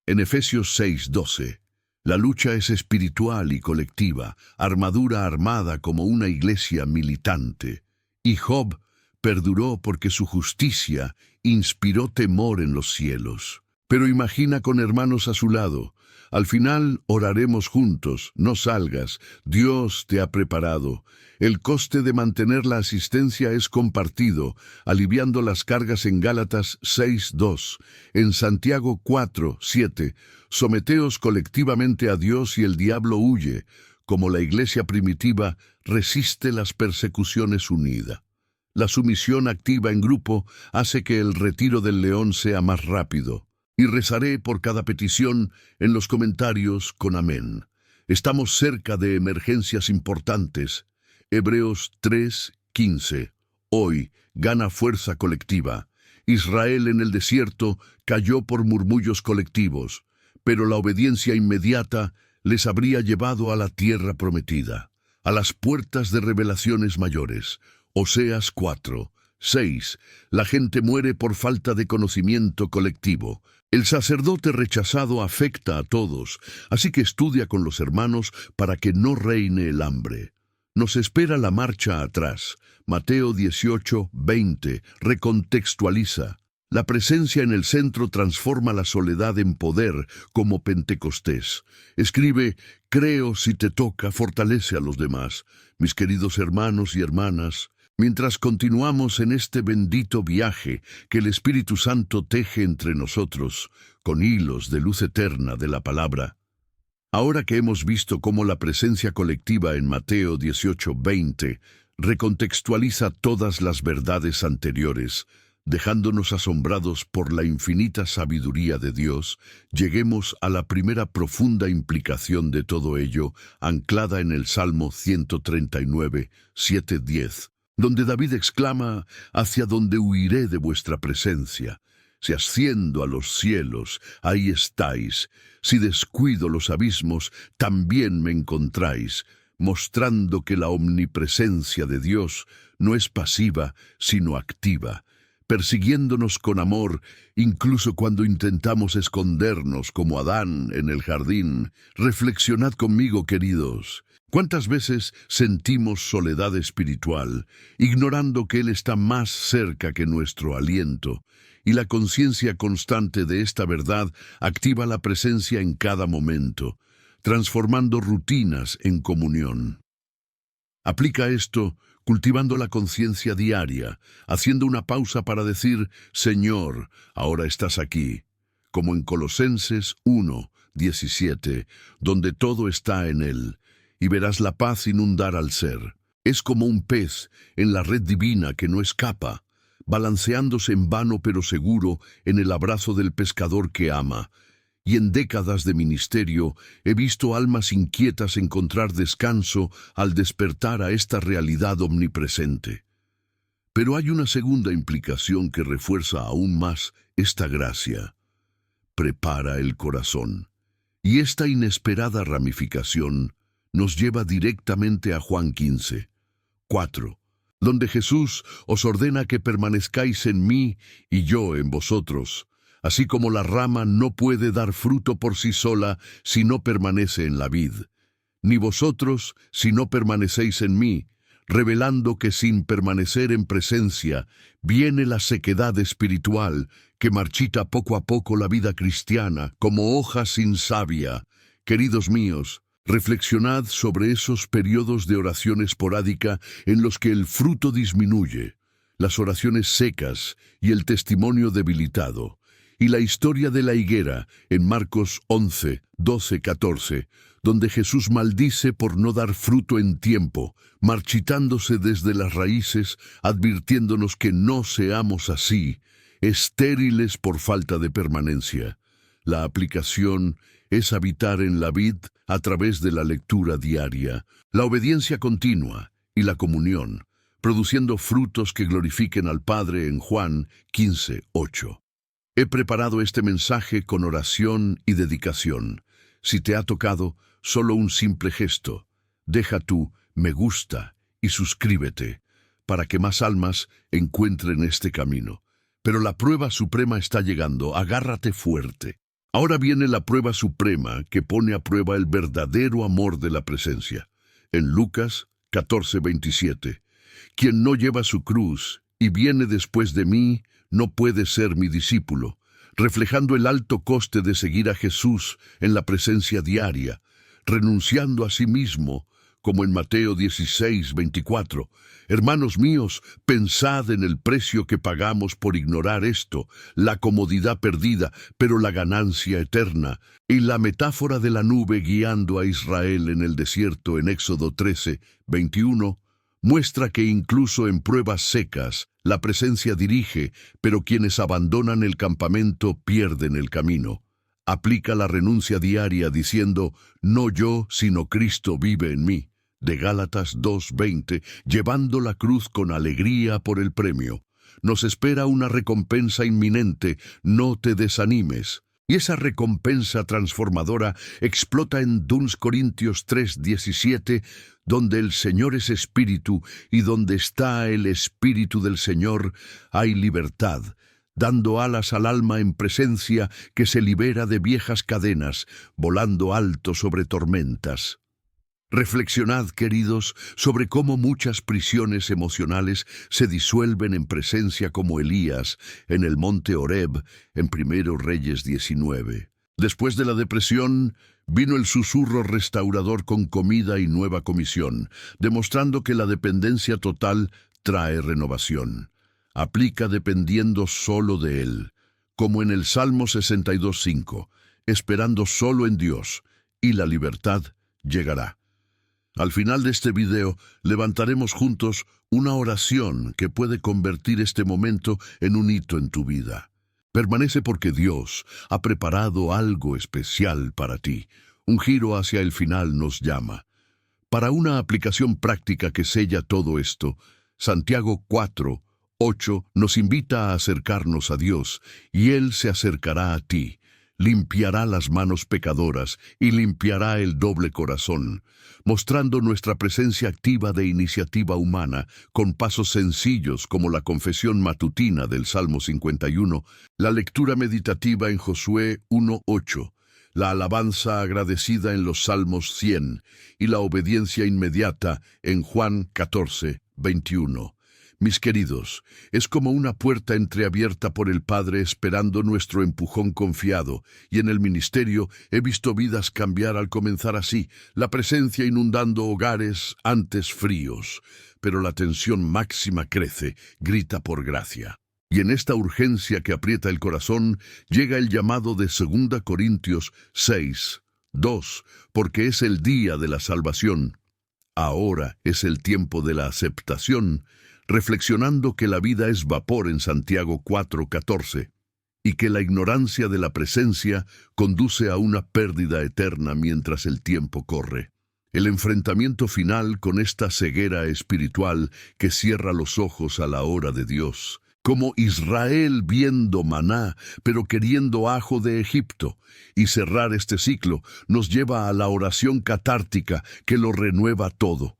En Efesios 6:12, la lucha es espiritual y colectiva, armadura armada como una iglesia militante. Y Job perduró porque su justicia inspiró temor en los cielos. Pero imagina con hermanos a su lado. Al final oraremos juntos, no salgas, Dios te ha preparado. El coste de mantener la asistencia es compartido, aliviando las cargas en Gálatas 6:2, en Santiago 4:7, someteos colectivamente a Dios y el diablo huye, como la iglesia primitiva resiste las persecuciones unida. La sumisión activa en grupo hace que el retiro del león sea más rápido. Y rezaré por cada petición en los comentarios con amén. Estamos cerca de emergencias importantes. Hebreos 3:15. Hoy gana fuerza colectiva. Israel en el desierto cayó por murmullos colectivos, pero la obediencia inmediata les habría llevado a la tierra prometida, a las puertas de revelaciones mayores. Oseas 4:6. La gente muere por falta de conocimiento colectivo. El sacerdote rechazado afecta a todos, así que estudia con los hermanos para que no reine el hambre. Nos espera la marcha atrás. Mateo 18:20 recontextualiza. La presencia en el centro transforma la soledad en poder, como Pentecostés. Escribe, creo si te toca, fortalece a los demás. Mis queridos hermanos y hermanas, mientras continuamos en este bendito viaje que el Espíritu Santo teje entre nosotros, con hilos de luz eterna de la palabra, ahora que hemos visto cómo la presencia colectiva en Mateo 18:20 recontextualiza todas las verdades anteriores, Dejándonos asombrados por la infinita sabiduría de Dios, lleguemos a la primera profunda implicación de todo ello, anclada en el Salmo 139, 7-10, donde David exclama: «¿Hacia dónde huiré de vuestra presencia? Si asciendo a los cielos, ahí estáis. Si descuido los abismos, también me encontráis», mostrando que la omnipresencia de Dios no es pasiva, sino activa, persiguiéndonos con amor, incluso cuando intentamos escondernos como Adán en el jardín. Reflexionad conmigo, queridos. ¿Cuántas veces sentimos soledad espiritual, ignorando que Él está más cerca que nuestro aliento? Y la conciencia constante de esta verdad activa la presencia en cada momento, transformando rutinas en comunión. Aplica esto cultivando la conciencia diaria, haciendo una pausa para decir: «Señor, ahora estás aquí», como en Colosenses 1:17, donde todo está en Él, y verás la paz inundar al ser. Es como un pez en la red divina que no escapa, balanceándose en vano pero seguro en el abrazo del pescador que ama. Y en décadas de ministerio he visto almas inquietas encontrar descanso al despertar a esta realidad omnipresente. Pero hay una segunda implicación que refuerza aún más esta gracia. Prepara el corazón. Y esta inesperada ramificación nos lleva directamente a Juan 15:4, donde Jesús os ordena que permanezcáis en mí y yo en vosotros. Así como la rama no puede dar fruto por sí sola si no permanece en la vid, ni vosotros si no permanecéis en mí, revelando que sin permanecer en presencia viene la sequedad espiritual que marchita poco a poco la vida cristiana como hoja sin savia. Queridos míos, reflexionad sobre esos periodos de oración esporádica en los que el fruto disminuye, las oraciones secas y el testimonio debilitado. Y la historia de la higuera en Marcos 11:12-14, donde Jesús maldice por no dar fruto en tiempo, marchitándose desde las raíces, advirtiéndonos que no seamos así, estériles por falta de permanencia. La aplicación es habitar en la vid a través de la lectura diaria, la obediencia continua y la comunión, produciendo frutos que glorifiquen al Padre en Juan 15:8. He preparado este mensaje con oración y dedicación. Si te ha tocado, solo un simple gesto. Deja tu me gusta y suscríbete para que más almas encuentren este camino. Pero la prueba suprema está llegando. Agárrate fuerte. Ahora viene la prueba suprema que pone a prueba el verdadero amor de la presencia. En Lucas 14:27, quien no lleva su cruz y viene después de mí, no puede ser mi discípulo, reflejando el alto coste de seguir a Jesús en la presencia diaria, renunciando a sí mismo, como en Mateo 16:24. Hermanos míos, pensad en el precio que pagamos por ignorar esto, la comodidad perdida, pero la ganancia eterna, y la metáfora de la nube guiando a Israel en el desierto en Éxodo 13:21, muestra que incluso en pruebas secas, la presencia dirige, pero quienes abandonan el campamento pierden el camino. Aplica la renuncia diaria diciendo: no yo, sino Cristo vive en mí, de Gálatas 2:20, llevando la cruz con alegría por el premio. Nos espera una recompensa inminente, no te desanimes. Y esa recompensa transformadora explota en 2 Corintios 3:17, donde el Señor es Espíritu y donde está el Espíritu del Señor hay libertad, dando alas al alma en presencia que se libera de viejas cadenas, volando alto sobre tormentas. Reflexionad, queridos, sobre cómo muchas prisiones emocionales se disuelven en presencia como Elías en el monte Horeb en 1 Reyes 19. Después de la depresión, vino el susurro restaurador con comida y nueva comisión, demostrando que la dependencia total trae renovación. Aplica dependiendo solo de Él, como en el Salmo 62:5, esperando solo en Dios, y la libertad llegará. Al final de este video, levantaremos juntos una oración que puede convertir este momento en un hito en tu vida. Permanece porque Dios ha preparado algo especial para ti. Un giro hacia el final nos llama. Para una aplicación práctica que sella todo esto, Santiago 4:8 nos invita a acercarnos a Dios, y Él se acercará a ti, limpiará las manos pecadoras y limpiará el doble corazón, mostrando nuestra presencia activa de iniciativa humana, con pasos sencillos como la confesión matutina del Salmo 51, la lectura meditativa en Josué 1:8, la alabanza agradecida en los Salmos 100 y la obediencia inmediata en Juan 14:21. Mis queridos, es como una puerta entreabierta por el Padre esperando nuestro empujón confiado, y en el ministerio he visto vidas cambiar al comenzar así, la presencia inundando hogares antes fríos, pero la tensión máxima crece, grita por gracia. Y en esta urgencia que aprieta el corazón, llega el llamado de 2 Corintios 6:2, porque es el día de la salvación. Ahora es el tiempo de la aceptación, reflexionando que la vida es vapor en Santiago 4:14, y que la ignorancia de la presencia conduce a una pérdida eterna mientras el tiempo corre. El enfrentamiento final con esta ceguera espiritual que cierra los ojos a la hora de Dios, como Israel viendo maná, pero queriendo ajo de Egipto, y cerrar este ciclo nos lleva a la oración catártica que lo renueva todo.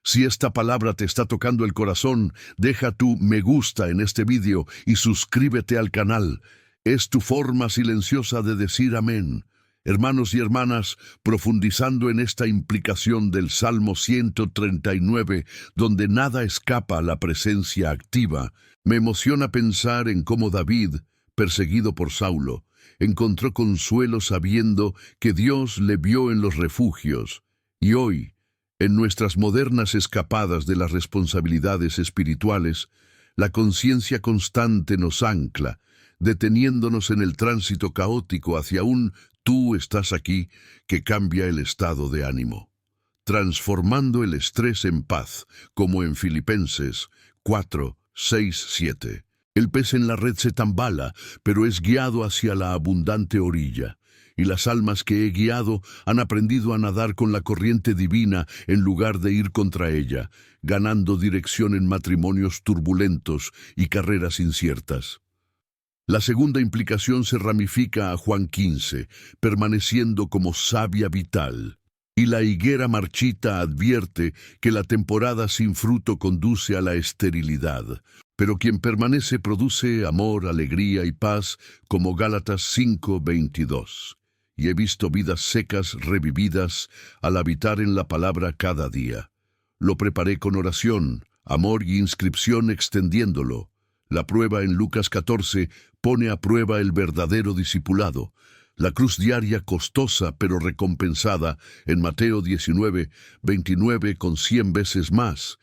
Si esta palabra te está tocando el corazón, deja tu me gusta en este vídeo y suscríbete al canal. Es tu forma silenciosa de decir amén. Hermanos y hermanas, profundizando en esta implicación del Salmo 139, donde nada escapa a la presencia activa, me emociona pensar en cómo David, perseguido por Saulo, encontró consuelo sabiendo que Dios le vio en los refugios. Y hoy, en nuestras modernas escapadas de las responsabilidades espirituales, la conciencia constante nos ancla, deteniéndonos en el tránsito caótico hacia un tú estás aquí que cambia el estado de ánimo, transformando el estrés en paz, como en Filipenses 4:6-7. El pez en la red se tambala, pero es guiado hacia la abundante orilla, y las almas que he guiado han aprendido a nadar con la corriente divina en lugar de ir contra ella, ganando dirección en matrimonios turbulentos y carreras inciertas. La segunda implicación se ramifica a Juan 15, permaneciendo como savia vital. Y la higuera marchita advierte que la temporada sin fruto conduce a la esterilidad, pero quien permanece produce amor, alegría y paz, como Gálatas 5:22. Y he visto vidas secas revividas al habitar en la palabra cada día. Lo preparé con oración, amor y inscripción extendiéndolo. La prueba en Lucas 14 pone a prueba el verdadero discipulado. La cruz diaria costosa pero recompensada en Mateo 19:29 con 100 veces más.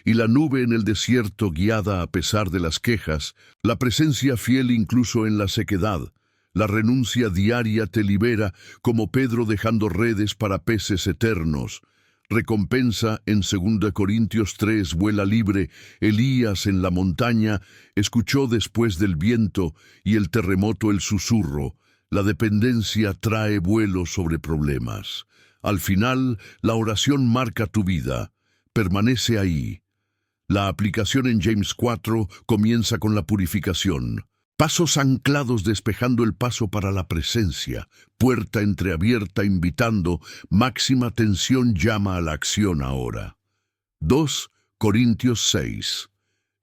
Y la nube en el desierto guiada a pesar de las quejas, la presencia fiel incluso en la sequedad. La renuncia diaria te libera, como Pedro dejando redes para peces eternos. Recompensa en 2 Corintios 3, vuela libre. Elías en la montaña escuchó después del viento y el terremoto el susurro. La dependencia trae vuelo sobre problemas. Al final, la oración marca tu vida. Permanece ahí. La aplicación en James 4 comienza con la purificación. Pasos anclados despejando el paso para la presencia, puerta entreabierta invitando, máxima tensión llama a la acción ahora. 2 Corintios 6.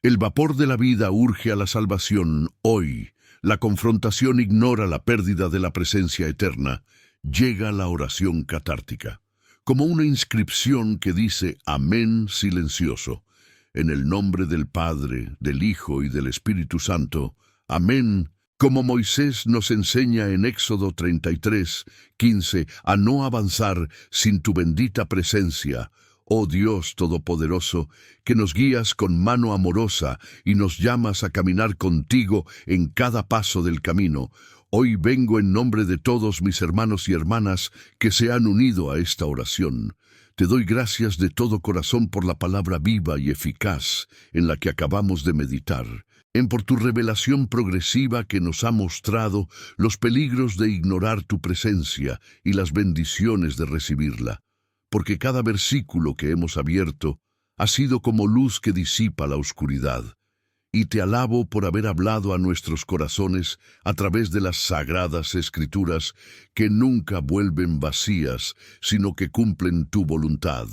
El vapor de la vida urge a la salvación hoy. La confrontación ignora la pérdida de la presencia eterna. Llega la oración catártica, como una inscripción que dice amén silencioso. En el nombre del Padre, del Hijo y del Espíritu Santo. Amén, como Moisés nos enseña en Éxodo 33:15 a no avanzar sin tu bendita presencia, oh Dios Todopoderoso, que nos guías con mano amorosa y nos llamas a caminar contigo en cada paso del camino. Hoy vengo en nombre de todos mis hermanos y hermanas que se han unido a esta oración. Te doy gracias de todo corazón por la palabra viva y eficaz en la que acabamos de meditar, por tu revelación progresiva que nos ha mostrado los peligros de ignorar tu presencia y las bendiciones de recibirla, porque cada versículo que hemos abierto ha sido como luz que disipa la oscuridad. Y te alabo por haber hablado a nuestros corazones a través de las sagradas Escrituras que nunca vuelven vacías, sino que cumplen tu voluntad.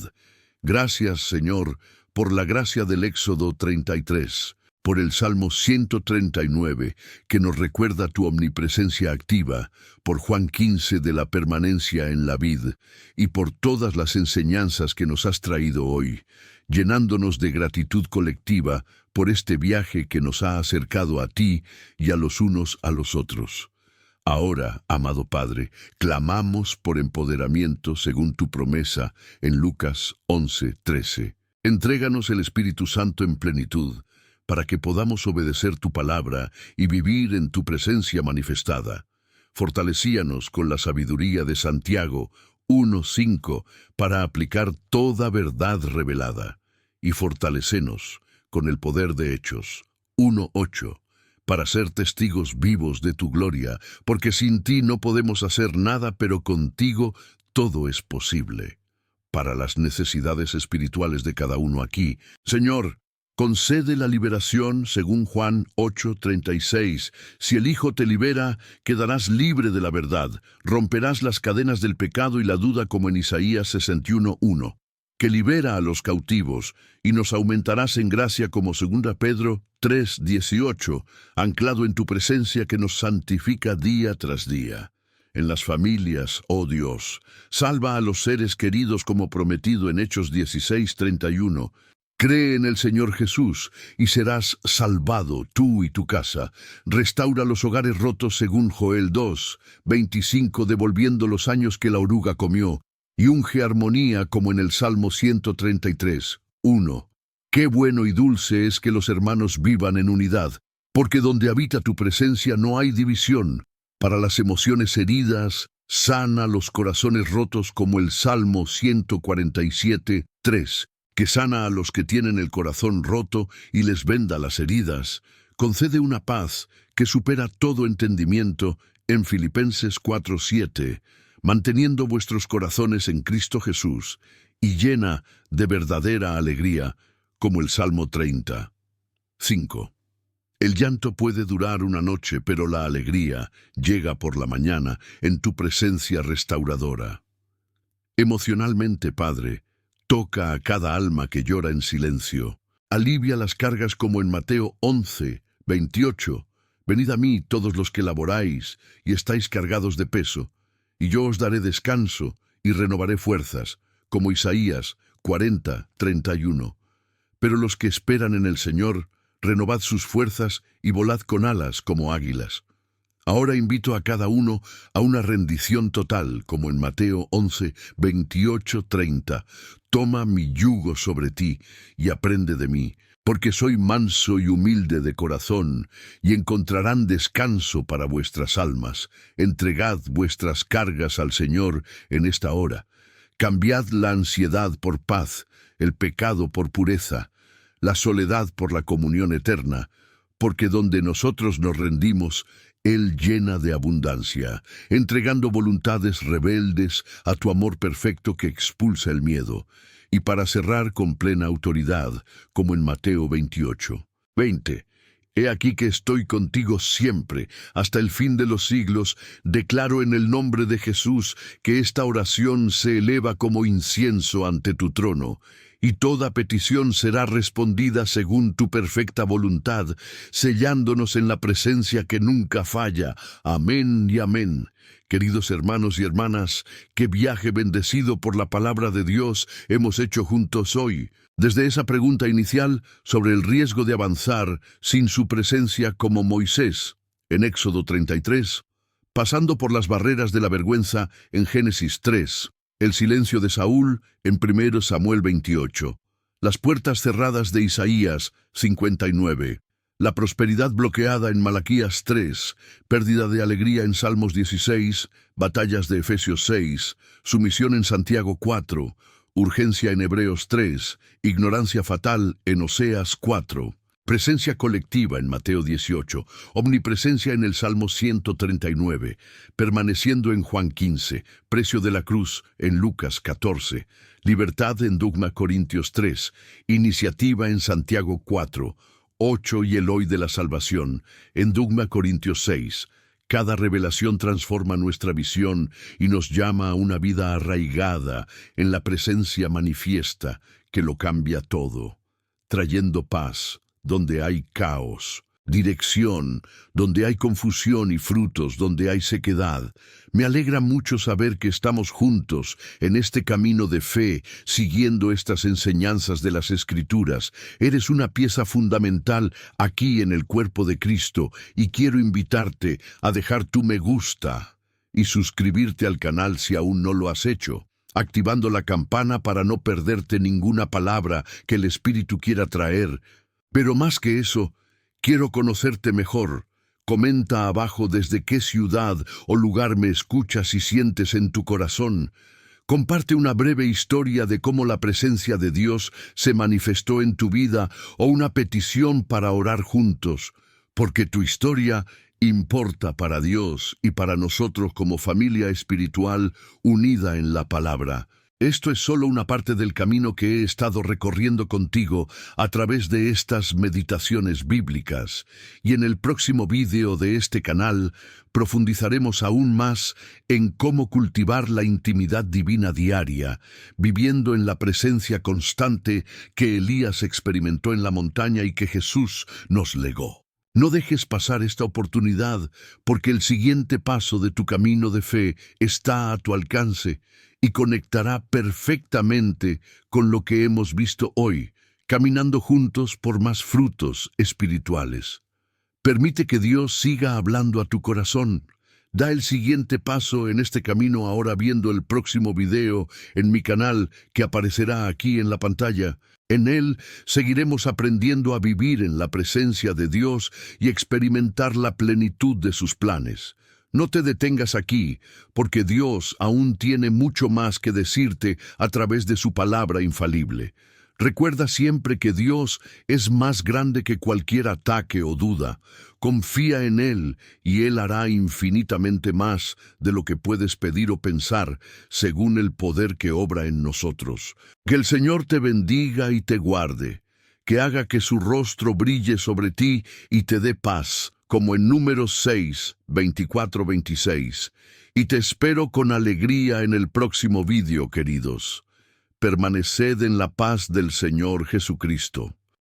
Gracias, Señor, por la gracia del Éxodo 33, por el Salmo 139, que nos recuerda tu omnipresencia activa, por Juan 15 de la permanencia en la vid, y por todas las enseñanzas que nos has traído hoy, llenándonos de gratitud colectiva por este viaje que nos ha acercado a ti y a los unos a los otros. Ahora, amado Padre, clamamos por empoderamiento según tu promesa en Lucas 11:13. Entréganos el Espíritu Santo en plenitud, para que podamos obedecer tu palabra y vivir en tu presencia manifestada. Fortalecíanos con la sabiduría de Santiago 1:5 para aplicar toda verdad revelada, y fortalecenos con el poder de Hechos 1:8 para ser testigos vivos de tu gloria, porque sin ti no podemos hacer nada, pero contigo todo es posible. Para las necesidades espirituales de cada uno aquí, Señor, concede la liberación según Juan 8:36. Si el Hijo te libera, quedarás libre de la verdad, romperás las cadenas del pecado y la duda como en Isaías 61:1, que libera a los cautivos, y nos aumentarás en gracia como 2 Pedro 3:18, anclado en tu presencia que nos santifica día tras día. En las familias, oh Dios, salva a los seres queridos como prometido en Hechos 16:31. Cree en el Señor Jesús y serás salvado, tú y tu casa. Restaura los hogares rotos según Joel 2:25, devolviendo los años que la oruga comió, y unge armonía como en el Salmo 133:1. Qué bueno y dulce es que los hermanos vivan en unidad, porque donde habita tu presencia no hay división. Para las emociones heridas, sana los corazones rotos como el Salmo 147:3. Que sana a los que tienen el corazón roto y les venda las heridas. Concede una paz que supera todo entendimiento en Filipenses 4:7, manteniendo vuestros corazones en Cristo Jesús, y llena de verdadera alegría, como el Salmo 30:5. El llanto puede durar una noche, pero la alegría llega por la mañana en tu presencia restauradora. Emocionalmente, Padre, toca a cada alma que llora en silencio. Alivia las cargas como en Mateo 11:28. Venid a mí todos los que laboráis y estáis cargados de peso, y yo os daré descanso y renovaré fuerzas, como Isaías 40:31. Pero los que esperan en el Señor, renovad sus fuerzas y volad con alas como águilas. Ahora invito a cada uno a una rendición total, como en Mateo 11:28-30. Toma mi yugo sobre ti y aprende de mí, porque soy manso y humilde de corazón, y encontrarán descanso para vuestras almas. Entregad vuestras cargas al Señor en esta hora. Cambiad la ansiedad por paz, el pecado por pureza, la soledad por la comunión eterna, porque donde nosotros nos rendimos, Él llena de abundancia, entregando voluntades rebeldes a tu amor perfecto que expulsa el miedo. Y para cerrar con plena autoridad, como en Mateo 28:20. He aquí que estoy contigo siempre, hasta el fin de los siglos. Declaro en el nombre de Jesús que esta oración se eleva como incienso ante tu trono, y toda petición será respondida según tu perfecta voluntad, sellándonos en la presencia que nunca falla. Amén y amén. Queridos hermanos y hermanas, qué viaje bendecido por la palabra de Dios hemos hecho juntos hoy. Desde esa pregunta inicial sobre el riesgo de avanzar sin su presencia como Moisés, en Éxodo 33, pasando por las barreras de la vergüenza en Génesis 3, el silencio de Saúl en 1 Samuel 28, las puertas cerradas de Isaías 59, la prosperidad bloqueada en Malaquías 3, pérdida de alegría en Salmos 16, batallas de Efesios 6, sumisión en Santiago 4, urgencia en Hebreos 3, ignorancia fatal en Oseas 4, presencia colectiva en Mateo 18, omnipresencia en el Salmo 139, permaneciendo en Juan 15, precio de la cruz en Lucas 14, libertad en Dogma Corintios 3, iniciativa en Santiago 4, 8 y el hoy de la salvación en Dogma Corintios 6. Cada revelación transforma nuestra visión y nos llama a una vida arraigada en la presencia manifiesta que lo cambia todo, trayendo paz donde hay caos, dirección donde hay confusión y frutos donde hay sequedad. Me alegra mucho saber que estamos juntos en este camino de fe, siguiendo estas enseñanzas de las Escrituras. Eres una pieza fundamental aquí en el cuerpo de Cristo y quiero invitarte a dejar tu me gusta y suscribirte al canal si aún no lo has hecho, activando la campana para no perderte ninguna palabra que el Espíritu quiera traer. Pero más que eso, quiero conocerte mejor. Comenta abajo desde qué ciudad o lugar me escuchas y sientes en tu corazón. Comparte una breve historia de cómo la presencia de Dios se manifestó en tu vida o una petición para orar juntos, porque tu historia importa para Dios y para nosotros como familia espiritual unida en la palabra. Esto es solo una parte del camino que he estado recorriendo contigo a través de estas meditaciones bíblicas, y en el próximo vídeo de este canal profundizaremos aún más en cómo cultivar la intimidad divina diaria, viviendo en la presencia constante que Elías experimentó en la montaña y que Jesús nos legó. No dejes pasar esta oportunidad, porque el siguiente paso de tu camino de fe está a tu alcance y conectará perfectamente con lo que hemos visto hoy, caminando juntos por más frutos espirituales. Permite que Dios siga hablando a tu corazón. Da el siguiente paso en este camino ahora viendo el próximo video en mi canal que aparecerá aquí en la pantalla. En él seguiremos aprendiendo a vivir en la presencia de Dios y experimentar la plenitud de sus planes. No te detengas aquí, porque Dios aún tiene mucho más que decirte a través de su palabra infalible. Recuerda siempre que Dios es más grande que cualquier ataque o duda. Confía en Él y Él hará infinitamente más de lo que puedes pedir o pensar, según el poder que obra en nosotros. Que el Señor te bendiga y te guarde, que haga que su rostro brille sobre ti y te dé paz, como en Números 6, 24-26. Y te espero con alegría en el próximo vídeo, queridos. Permaneced en la paz del Señor Jesucristo.